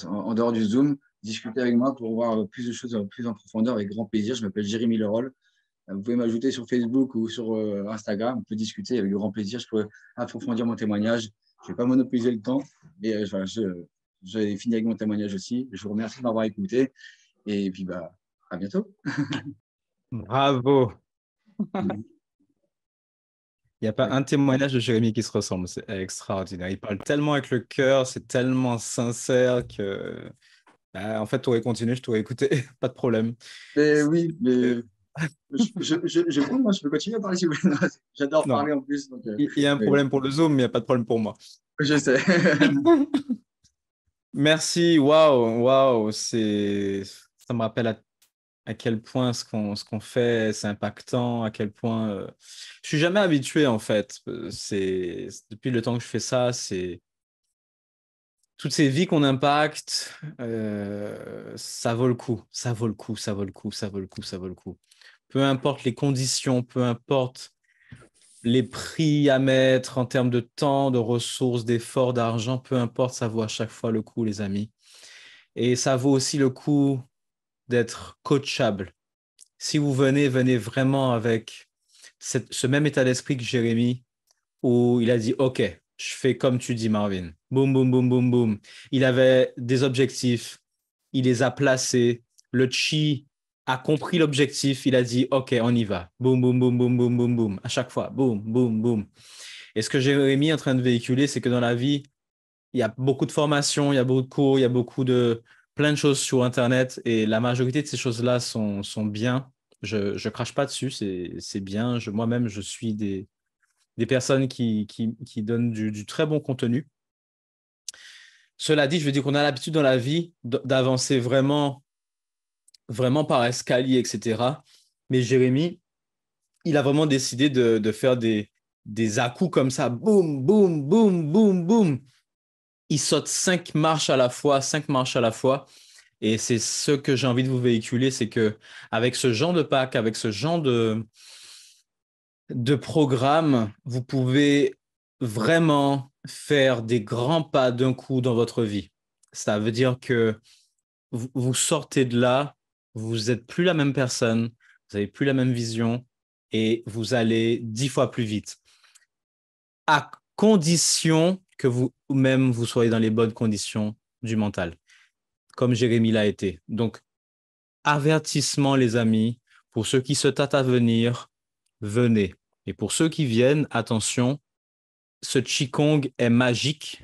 en dehors du Zoom, discuter avec moi pour voir plus de choses plus en profondeur avec grand plaisir. Je m'appelle Jérémy Leroll. Vous pouvez m'ajouter sur Facebook ou sur Instagram. On peut discuter avec grand plaisir. Je pourrais approfondir mon témoignage. Je ne vais pas monopoliser le temps. Et voilà, j'ai fini avec mon témoignage aussi. Je vous remercie de m'avoir écouté. Et puis, bah, à bientôt. Bravo. Il n'y a pas Ouais. un témoignage de Jérémy qui se ressemble. C'est extraordinaire. Il parle tellement avec le cœur, c'est tellement sincère que, en fait, tu aurais continué, je t'aurais écouté, pas de problème. Mais oui, mais Euh, moi, je peux continuer à parler si vous voulez. J'adore non, parler en plus. Donc, il y a un mais problème pour le Zoom, mais il n'y a pas de problème pour moi. je sais. Merci, waouh, waouh, ça me rappelle à quel point ce qu'on fait, c'est impactant, à quel point je suis jamais habitué en fait. Depuis le temps que je fais ça, c'est toutes ces vies qu'on impacte, ça vaut le coup, ça vaut le coup, ça vaut le coup, ça vaut le coup, ça vaut le coup. Peu importe les conditions, peu importe les prix à mettre en termes de temps, de ressources, d'efforts, d'argent, peu importe, ça vaut à chaque fois le coup, les amis. Et ça vaut aussi le coup d'être coachable. Si vous venez vraiment avec ce même état d'esprit que Jérémy, où il a dit, OK, je fais comme tu dis, Marvin. Boum, boum, boum, boum, boum. Il avait des objectifs, il les a placés. Le chi a compris l'objectif, il a dit, OK, on y va. Boum, boum, boum, boum, boum, boum, boum. À chaque fois, boum, boum, boum. Et ce que Jérémy est en train de véhiculer, c'est que dans la vie, il y a beaucoup de formations, il y a beaucoup de cours, il y a beaucoup de plein de choses sur Internet et la majorité de ces choses-là sont bien. Je crache pas dessus, c'est bien. Moi-même, je suis des personnes qui donnent du très bon contenu. Cela dit, je veux dire qu'on a l'habitude dans la vie d'avancer vraiment, vraiment par escalier, etc. Mais Jérémy, il a vraiment décidé de faire des à-coups comme ça, boum, boum, boum, boum, boum. Il saute 5 marches à la fois, 5 marches à la fois. Et c'est ce que j'ai envie de vous véhiculer, c'est que avec ce genre de pack, avec ce genre de programme, vous pouvez vraiment faire des grands pas d'un coup dans votre vie. Ça veut dire que vous sortez de là, vous n'êtes plus la même personne, vous n'avez plus la même vision et vous allez 10 fois plus vite. À condition que vous-même, vous soyez dans les bonnes conditions du mental, comme Jérémy l'a été. Donc, avertissement, les amis, pour ceux qui se tâtent à venir, venez. Et pour ceux qui viennent, attention, ce Qigong est magique,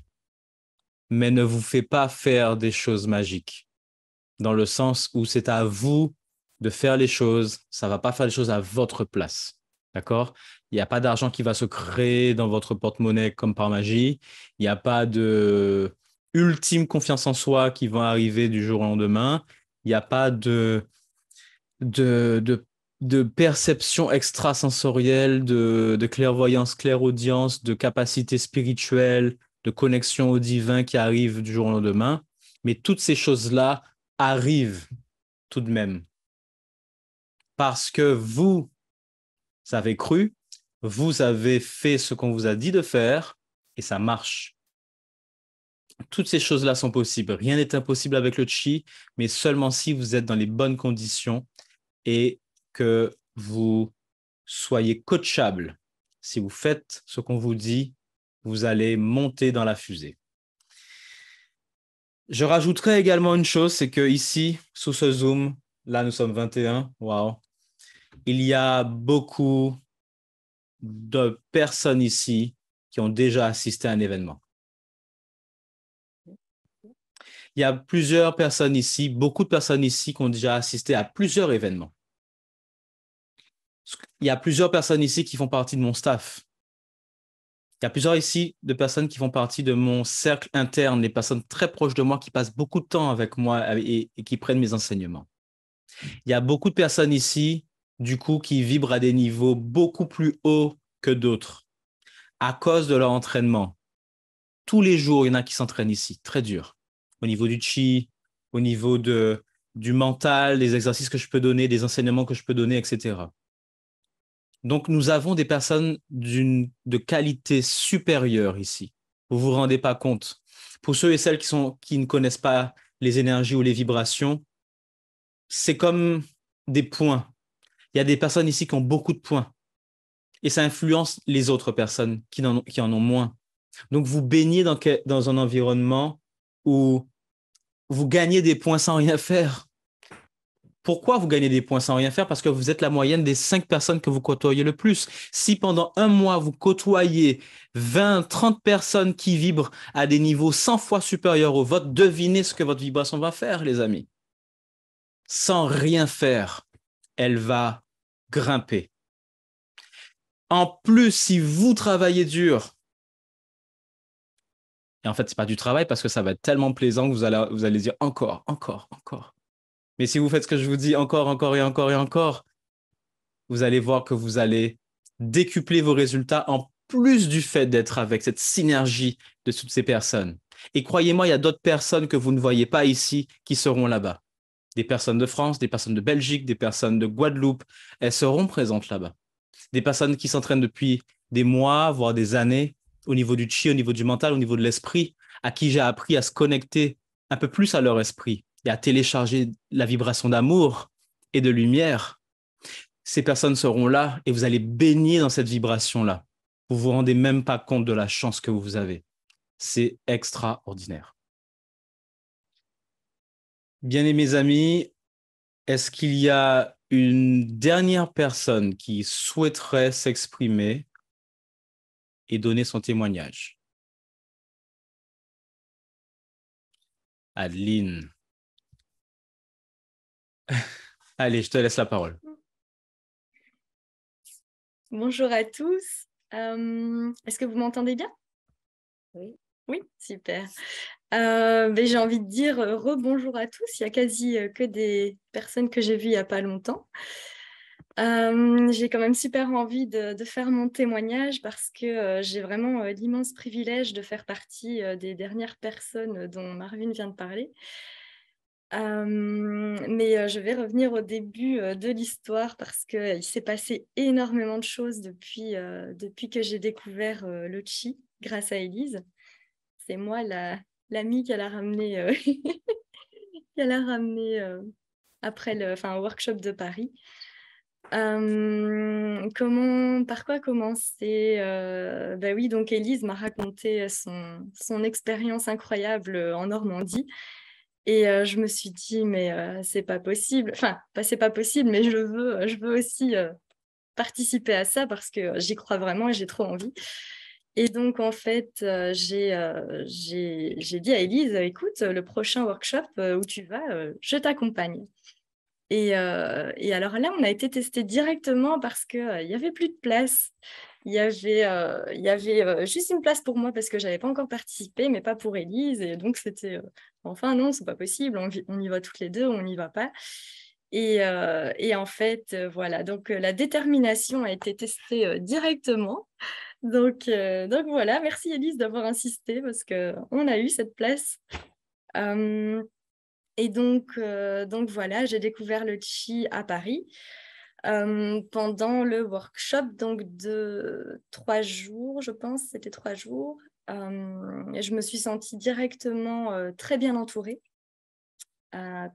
mais ne vous fait pas faire des choses magiques. Dans le sens où c'est à vous de faire les choses, ça ne va pas faire les choses à votre place. D'accord? Il n'y a pas d'argent qui va se créer dans votre porte-monnaie comme par magie. Il n'y a pas de ultime confiance en soi qui va arriver du jour au lendemain. Il n'y a pas de, de, de perception extrasensorielle, de clairvoyance, clairaudience, de capacité spirituelle, de connexion au divin qui arrive du jour au lendemain. Mais toutes ces choses-là arrivent tout de même parce que vous avez cru, vous avez fait ce qu'on vous a dit de faire et ça marche. Toutes ces choses-là sont possibles. Rien n'est impossible avec le chi, mais seulement si vous êtes dans les bonnes conditions et que vous soyez coachable. Si vous faites ce qu'on vous dit, vous allez monter dans la fusée. Je rajouterai également une chose, c'est que ici, sous ce Zoom, là nous sommes 21, wow, il y a beaucoup de personnes ici qui ont déjà assisté à un événement. Il y a plusieurs personnes ici, beaucoup de personnes ici qui ont déjà assisté à plusieurs événements. Il y a plusieurs personnes ici qui font partie de mon staff. Il y a plusieurs ici de personnes qui font partie de mon cercle interne, des personnes très proches de moi qui passent beaucoup de temps avec moi et qui prennent mes enseignements. Il y a beaucoup de personnes ici, du coup, qui vibrent à des niveaux beaucoup plus hauts que d'autres à cause de leur entraînement. Tous les jours, il y en a qui s'entraînent ici, très dur, au niveau du chi, au niveau du mental, des exercices que je peux donner, des enseignements que je peux donner, etc. Donc, nous avons des personnes de qualité supérieure ici. Vous ne vous rendez pas compte. Pour ceux et celles qui ne connaissent pas les énergies ou les vibrations, c'est comme des points. Il y a des personnes ici qui ont beaucoup de points et ça influence les autres personnes qui en ont moins. Donc, vous baignez dans un environnement où vous gagnez des points sans rien faire. Pourquoi vous gagnez des points sans rien faire? Parce que vous êtes la moyenne des 5 personnes que vous côtoyez le plus. Si pendant un mois, vous côtoyez 20, 30 personnes qui vibrent à des niveaux 100 fois supérieurs au vôtre, devinez ce que votre vibration va faire, les amis. Sans rien faire, elle va grimper. En plus, si vous travaillez dur, et en fait, ce n'est pas du travail parce que ça va être tellement plaisant que vous allez dire encore, encore, encore. Mais si vous faites ce que je vous dis encore, encore et encore et encore, vous allez voir que vous allez décupler vos résultats en plus du fait d'être avec cette synergie de toutes ces personnes. Et croyez-moi, il y a d'autres personnes que vous ne voyez pas ici qui seront là-bas. Des personnes de France, des personnes de Belgique, des personnes de Guadeloupe, elles seront présentes là-bas. Des personnes qui s'entraînent depuis des mois, voire des années, au niveau du chi, au niveau du mental, au niveau de l'esprit, à qui j'ai appris à se connecter un peu plus à leur esprit et à télécharger la vibration d'amour et de lumière. Ces personnes seront là et vous allez baigner dans cette vibration-là. Vous ne vous rendez même pas compte de la chance que vous avez. C'est extraordinaire. Bien aimés amis, est-ce qu'il y a une dernière personne qui souhaiterait s'exprimer et donner son témoignage? Adeline. Allez, je te laisse la parole. Bonjour à tous. Est-ce que vous m'entendez bien? Oui. Oui, super. J'ai envie de dire rebonjour à tous. Il y a quasi que des personnes que j'ai vues il n'y a pas longtemps. J'ai quand même super envie de faire mon témoignage parce que j'ai vraiment l'immense privilège de faire partie des dernières personnes dont Marvin vient de parler. Mais je vais revenir au début de l'histoire parce qu'il s'est passé énormément de choses depuis que j'ai découvert le chi grâce à Élise. C'est moi l'amie qu'elle a ramenée après au workshop de Paris. Par quoi commencer? Oui, donc Élise m'a raconté son expérience incroyable en Normandie. Et je me suis dit, mais c'est pas possible. Enfin, pas c'est pas possible, mais je veux aussi participer à ça parce que j'y crois vraiment et j'ai trop envie. Et donc, en fait, j'ai dit à Élise, écoute, le prochain workshop où tu vas, je t'accompagne. Et alors là, on a été testé directement parce qu'il n'y avait plus de place. Il y avait juste une place pour moi parce que je n'avais pas encore participé, mais pas pour Élise. Et donc, c'était enfin, non, c'est pas possible. On y va toutes les deux, on n'y va pas. Et en fait, voilà. Donc, la détermination a été testée directement. Donc voilà. Merci, Élise, d'avoir insisté parce qu'on a eu cette place. Et donc voilà, j'ai découvert le chi à Paris pendant le workshop donc de 3 jours, je pense, c'était 3 jours. Je me suis sentie directement très bien entourée,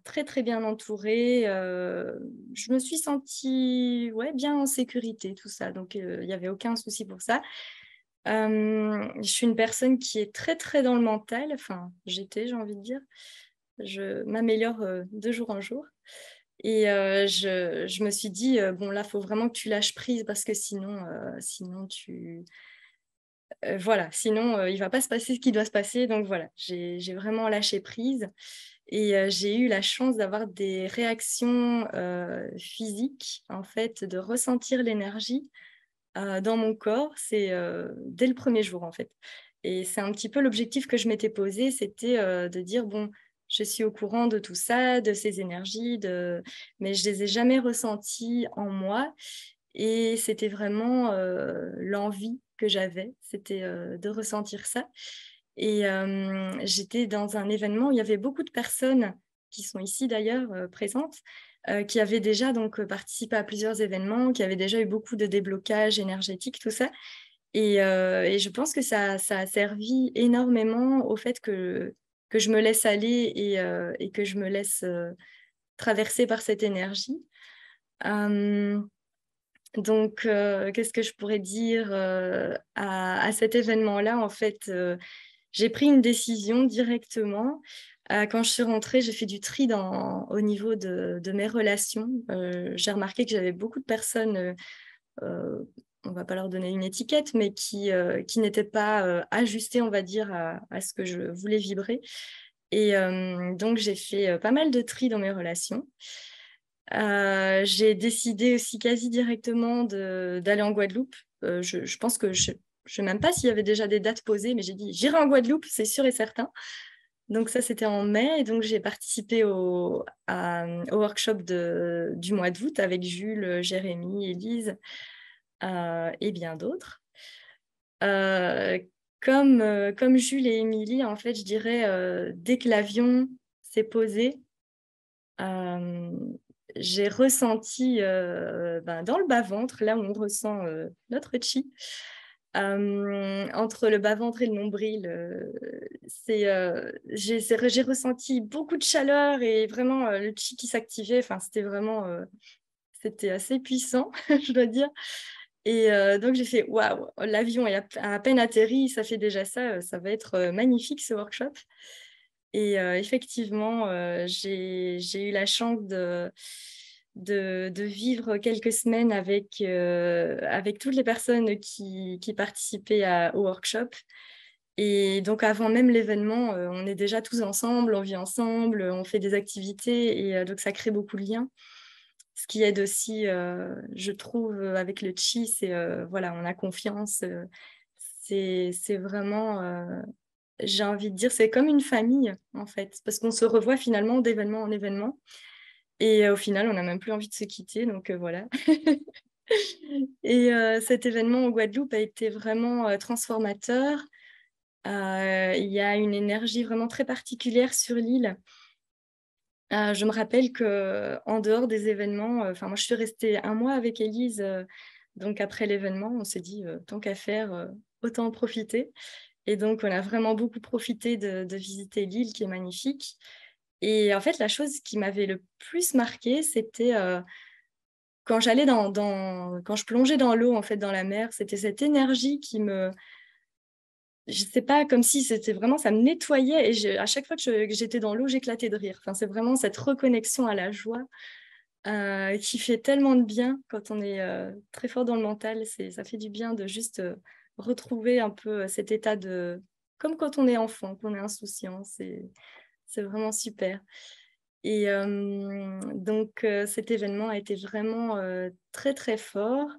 très très bien entourée. Je me suis sentie bien en sécurité, tout ça, donc il n'y avait aucun souci pour ça. Je suis une personne qui est très très dans le mental, enfin j'ai envie de dire. Je m'améliore de jour en jour. Et je me suis dit, bon, là, il faut vraiment que tu lâches prise parce que sinon tu... sinon, il ne va pas se passer ce qui doit se passer. Donc voilà, j'ai vraiment lâché prise. Et j'ai eu la chance d'avoir des réactions physiques, en fait, de ressentir l'énergie dans mon corps. C'est dès le premier jour, en fait. Et c'est un petit peu l'objectif que je m'étais posé, c'était de dire, bon, je suis au courant de tout ça, de ces énergies, mais je ne les ai jamais ressenties en moi. Et c'était vraiment l'envie que j'avais, c'était de ressentir ça. Et j'étais dans un événement où il y avait beaucoup de personnes qui sont ici d'ailleurs présentes, qui avaient déjà donc participé à plusieurs événements, qui avaient déjà eu beaucoup de déblocages énergétiques, tout ça. Et je pense que ça a servi énormément au fait que je me laisse aller et que je me laisse traverser par cette énergie. Donc, qu'est-ce que je pourrais dire à cet événement-là? En fait, j'ai pris une décision directement Quand je suis rentrée, j'ai fait du tri au niveau de mes relations. J'ai remarqué que j'avais beaucoup de personnes, on ne va pas leur donner une étiquette, mais qui n'étaient pas ajustées, on va dire, à ce que je voulais vibrer. Et donc, j'ai fait pas mal de tri dans mes relations. J'ai décidé aussi quasi directement d'aller en Guadeloupe. Je pense que je ne sais même pas s'il y avait déjà des dates posées, mais j'ai dit j'irai en Guadeloupe, c'est sûr et certain. Donc ça, c'était en mai. Et donc, j'ai participé au workshop du mois d'août avec Jules, Jérémy, Élise et bien d'autres. Comme Jules et Émilie, en fait, je dirais, dès que l'avion s'est posé, j'ai ressenti dans le bas-ventre, là où on ressent notre chi, entre le bas-ventre et le nombril, j'ai ressenti beaucoup de chaleur et vraiment le chi qui s'activait. Enfin, c'était assez puissant, je dois dire. Et donc, j'ai fait waouh, l'avion est à peine atterri, ça fait déjà ça, ça va être magnifique ce workshop. Et effectivement, j'ai eu la chance de vivre quelques semaines avec toutes les personnes qui participaient au workshop. Et donc, avant même l'événement, on est déjà tous ensemble, on vit ensemble, on fait des activités et donc ça crée beaucoup de liens. Ce qui aide aussi, je trouve, avec le chi, c'est voilà, on a confiance. C'est vraiment, j'ai envie de dire, c'est comme une famille, en fait, parce qu'on se revoit finalement d'événement en événement. Et au final, on n'a même plus envie de se quitter, donc voilà. Et cet événement en Guadeloupe a été vraiment transformateur. Il y a une énergie vraiment très particulière sur l'île. Je me rappelle qu'en dehors des événements, moi je suis restée 1 mois avec Élise, donc après l'événement, on s'est dit tant qu'à faire, autant en profiter. Et donc on a vraiment beaucoup profité de visiter l'île qui est magnifique. Et en fait, la chose qui m'avait le plus marquée, c'était quand quand je plongeais dans l'eau, en fait, dans la mer, c'était cette énergie je sais pas, comme si c'était vraiment, ça me nettoyait et à chaque fois que j'étais dans l'eau, j'éclatais de rire. Enfin, c'est vraiment cette reconnexion à la joie qui fait tellement de bien quand on est très fort dans le mental. Ça fait du bien de juste retrouver un peu cet état comme quand on est enfant, qu'on est insouciant. C'est vraiment super. Et donc, cet événement a été vraiment très, très fort.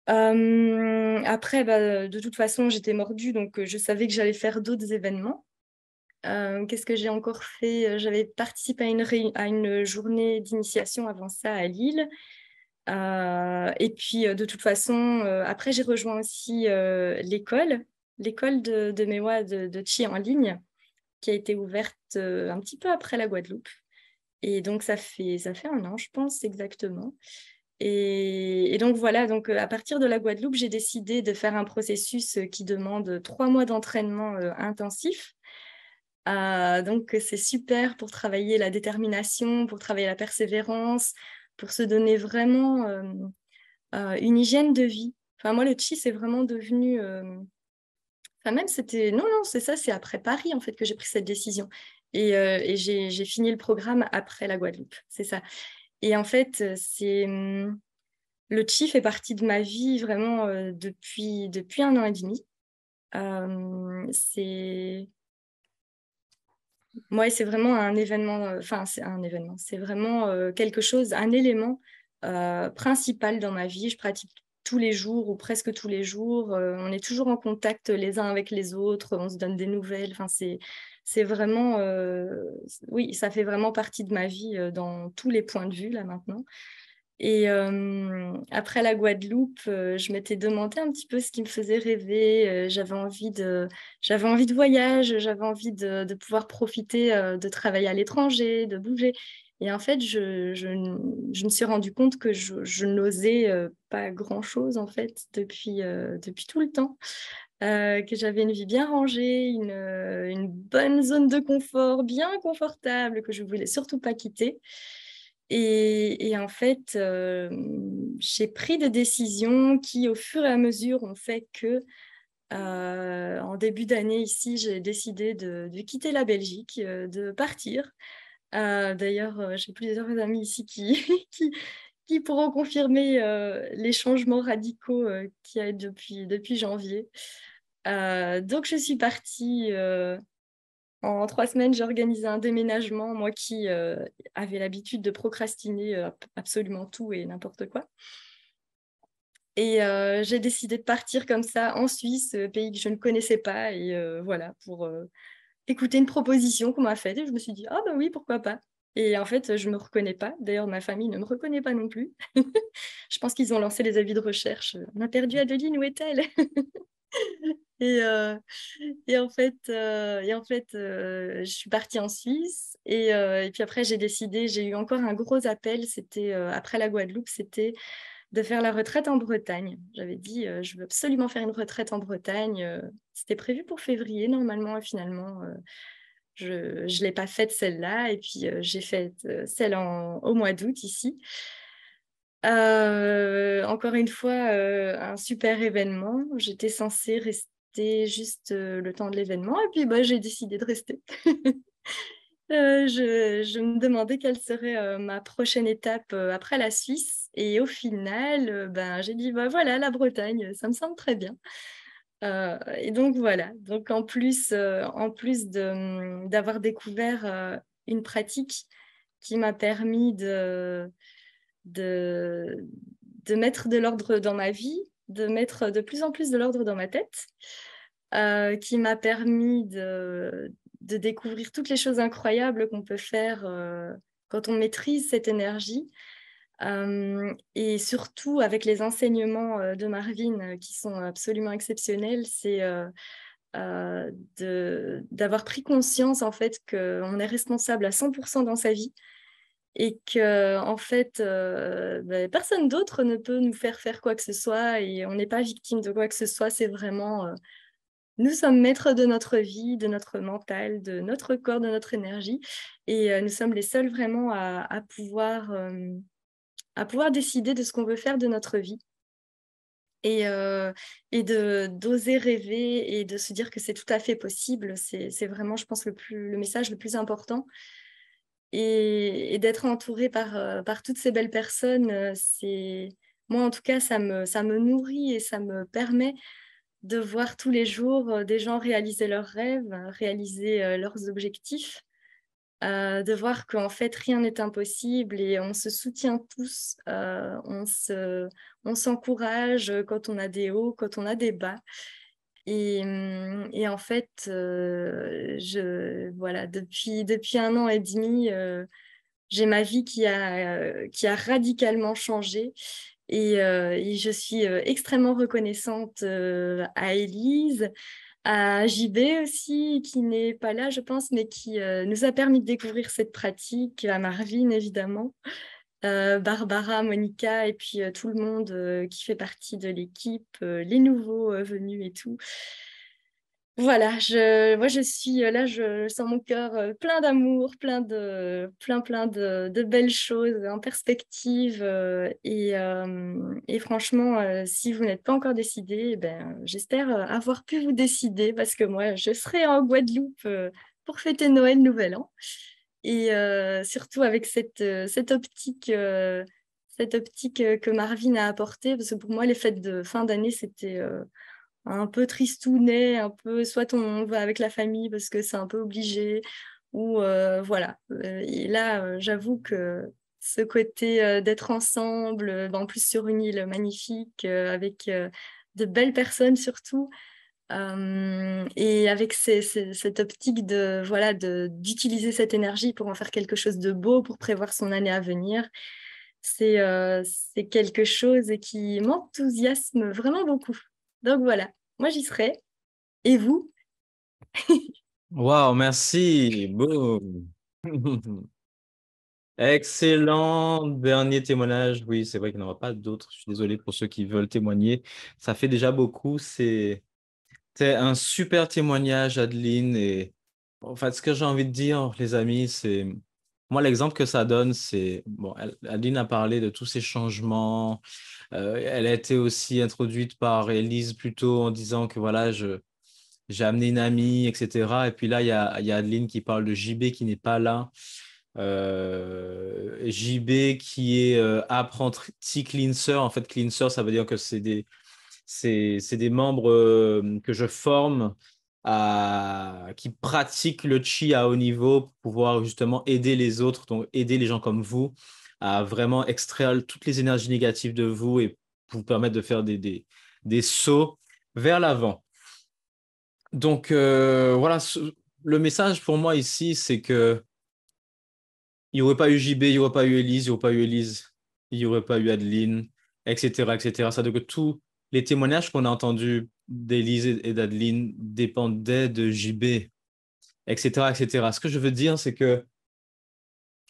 Après, de toute façon, j'étais mordue, donc je savais que j'allais faire d'autres événements. Qu'est-ce que j'ai encore fait? J'avais participé à une journée d'initiation avant ça à Lille. Et puis, de toute façon, après, j'ai rejoint aussi l'école de Mewa de Chi en ligne, qui a été ouverte un petit peu après la Guadeloupe. Et donc, ça fait 1 an, je pense, exactement. Et donc voilà, donc à partir de la Guadeloupe, j'ai décidé de faire un processus qui demande 3 mois d'entraînement intensif. Donc c'est super pour travailler la détermination, pour travailler la persévérance, pour se donner vraiment une hygiène de vie. Enfin, moi, le chi, c'est vraiment devenu... Enfin, même c'était... Non, c'est ça, c'est après Paris, en fait, que j'ai pris cette décision. Et j'ai fini le programme après la Guadeloupe, c'est ça. Et en fait, le chi fait partie de ma vie vraiment depuis 1 an et demi. C'est vraiment un événement, c'est un événement, c'est vraiment quelque chose, un élément principal dans ma vie. Je pratique tous les jours ou presque tous les jours. On est toujours en contact les uns avec les autres, on se donne des nouvelles. Enfin, c'est vraiment, oui, ça fait vraiment partie de ma vie dans tous les points de vue là maintenant. Et après la Guadeloupe, je m'étais demandé un petit peu ce qui me faisait rêver. J'avais envie de voyage, j'avais envie de pouvoir profiter de travailler à l'étranger, de bouger. Et en fait, je me suis rendu compte que je n'osais pas grand-chose en fait depuis tout le temps. Que j'avais une vie bien rangée, une bonne zone de confort, bien confortable, que je ne voulais surtout pas quitter. Et en fait, j'ai pris des décisions qui, au fur et à mesure, ont fait que En début d'année ici, j'ai décidé de quitter la Belgique, de partir. D'ailleurs, j'ai plusieurs amis ici qui pourront confirmer les changements radicaux qu'il y a depuis janvier. Donc, je suis partie. En 3 semaines, j'ai organisé un déménagement, moi qui avais l'habitude de procrastiner absolument tout et n'importe quoi. Et j'ai décidé de partir comme ça en Suisse, pays que je ne connaissais pas, et voilà, pour écouter une proposition qu'on m'a faite. Et je me suis dit, ah ben oui, pourquoi pas. Et en fait, je ne me reconnais pas. D'ailleurs, ma famille ne me reconnaît pas non plus. Je pense qu'ils ont lancé les avis de recherche. On a perdu Adeline, où est-elle? Et, je suis partie en Suisse. Et puis après, j'ai eu encore un gros appel. C'était après la Guadeloupe, c'était de faire la retraite en Bretagne. J'avais dit, je veux absolument faire une retraite en Bretagne. C'était prévu pour février, normalement, et finalement, je ne l'ai pas faite celle-là. Et puis, j'ai fait celle au mois d'août ici. Encore une fois, un super événement. J'étais censée rester juste le temps de l'événement, et puis j'ai décidé de rester. Je me demandais quelle serait ma prochaine étape après la Suisse, et au final, j'ai dit voilà, la Bretagne, ça me semble très bien. Et donc voilà. Donc en plus d'avoir découvert une pratique qui m'a permis de mettre de l'ordre dans ma vie, de mettre de plus en plus de l'ordre dans ma tête, qui m'a permis de découvrir toutes les choses incroyables qu'on peut faire quand on maîtrise cette énergie. Et surtout avec les enseignements de Marvin qui sont absolument exceptionnels, c'est d'avoir pris conscience en fait qu'on est responsable à 100% dans sa vie, et que en fait personne d'autre ne peut nous faire quoi que ce soit, et on n'est pas victime de quoi que ce soit. C'est vraiment nous sommes maîtres de notre vie, de notre mental, de notre corps, de notre énergie, et nous sommes les seuls vraiment à pouvoir décider de ce qu'on veut faire de notre vie, et d'oser rêver et de se dire que c'est tout à fait possible. C'est vraiment, je pense, le message le plus important. Et d'être entourée par toutes ces belles personnes, moi en tout cas, ça me nourrit, et ça me permet de voir tous les jours des gens réaliser leurs rêves, réaliser leurs objectifs, de voir qu'en fait rien n'est impossible, et on se soutient tous, on s'encourage quand on a des hauts, quand on a des bas. Et en fait, voilà, depuis 1 an et demi, j'ai ma vie qui a radicalement changé. Et je suis extrêmement reconnaissante à Élise, à JB aussi, qui n'est pas là, je pense, mais qui nous a permis de découvrir cette pratique, à Marvin, évidemment, Barbara, Monica, et puis tout le monde qui fait partie de l'équipe, les nouveaux venus et tout. Voilà, moi je suis là, je sens mon cœur plein d'amour, plein de belles choses en perspective, et franchement, si vous n'êtes pas encore décidé, j'espère avoir pu vous décider, parce que moi je serai en Guadeloupe pour fêter Noël, Nouvel An, et surtout avec cette optique que Marvin a apportée, parce que pour moi les fêtes de fin d'année c'était un peu tristounet, un peu soit on va avec la famille parce que c'est un peu obligé, ou voilà. Et là, j'avoue que ce côté d'être ensemble, en plus sur une île magnifique, avec de belles personnes surtout, et avec cette optique d'utiliser cette énergie pour en faire quelque chose de beau, pour prévoir son année à venir, c'est quelque chose qui m'enthousiasme vraiment beaucoup. Donc voilà, moi j'y serai. Et vous? Waouh, merci. Boum. Excellent dernier témoignage. Oui, c'est vrai qu'il n'y en aura pas d'autres. Je suis désolé pour ceux qui veulent témoigner. Ça fait déjà beaucoup. C'est un super témoignage, Adeline. Et en fait, ce que j'ai envie de dire, les amis, c'est Moi, l'exemple que ça donne, c'est, bon, Adeline a parlé de tous ces changements. Elle a été aussi introduite par Élise plutôt en disant que voilà, j'ai amené une amie, etc. Et puis là, il y a Adeline qui parle de JB qui n'est pas là. JB qui est apprenti cleanser. En fait, cleanser, ça veut dire que c'est des membres que je forme qui pratiquent le chi à haut niveau pour pouvoir justement aider les autres, donc aider les gens comme vous à vraiment extraire toutes les énergies négatives de vous et vous permettre de faire des sauts vers l'avant. Donc voilà, le message pour moi ici, c'est que il n'y aurait pas eu JB, il n'y aurait pas eu Élise, il n'y aurait pas eu Élise, il n'y aurait pas eu Adeline, etc., etc. Ça veut dire que tous les témoignages qu'on a entendus d'Élise et d'Adeline dépendaient de JB, etc., etc. Ce que je veux dire, c'est que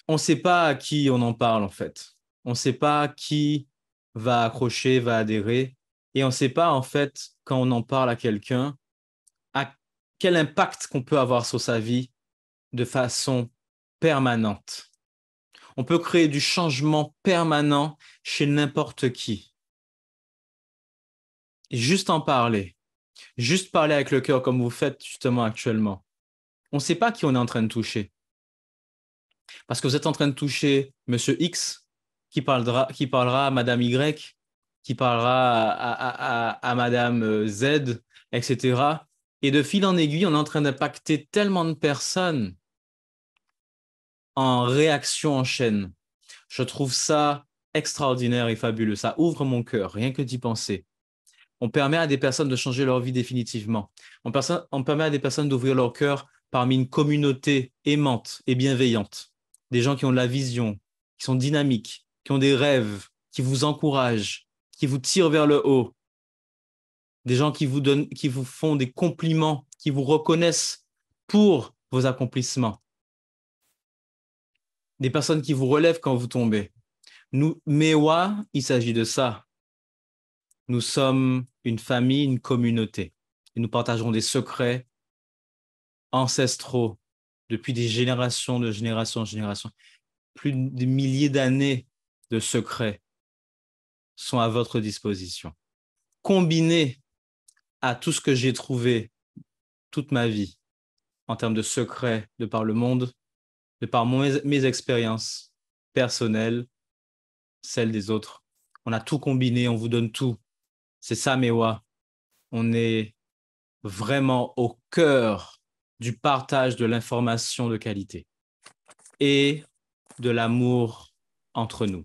on ne sait pas à qui on en parle, en fait. On ne sait pas qui va accrocher, va adhérer. Et on ne sait pas, en fait, quand on en parle à quelqu'un, à quel impact qu'on peut avoir sur sa vie de façon permanente. On peut créer du changement permanent chez n'importe qui. Et juste en parler. Juste parler avec le cœur comme vous faites justement actuellement. On ne sait pas qui on est en train de toucher. Parce que vous êtes en train de toucher Monsieur X qui parlera à Madame Y, qui parlera à Madame Z, etc. Et de fil en aiguille, on est en train d'impacter tellement de personnes en réaction en chaîne. Je trouve ça extraordinaire et fabuleux. Ça ouvre mon cœur, rien que d'y penser. On permet à des personnes de changer leur vie définitivement. On permet à des personnes d'ouvrir leur cœur parmi une communauté aimante et bienveillante. Des gens qui ont de la vision, qui sont dynamiques, qui ont des rêves, qui vous encouragent, qui vous tirent vers le haut. Des gens qui vous font des compliments, qui vous reconnaissent pour vos accomplissements. Des personnes qui vous relèvent quand vous tombez. Nous, Mewa, il s'agit de ça. Nous sommes une famille, une communauté. Et nous partagerons des secrets ancestraux depuis des générations de générations en générations. Plus de milliers d'années de secrets sont à votre disposition. Combinés à tout ce que j'ai trouvé toute ma vie en termes de secrets de par le monde, de par mes expériences personnelles, celles des autres. On a tout combiné, on vous donne tout. C'est ça, Mewa. On est vraiment au cœur du partage de l'information de qualité et de l'amour entre nous.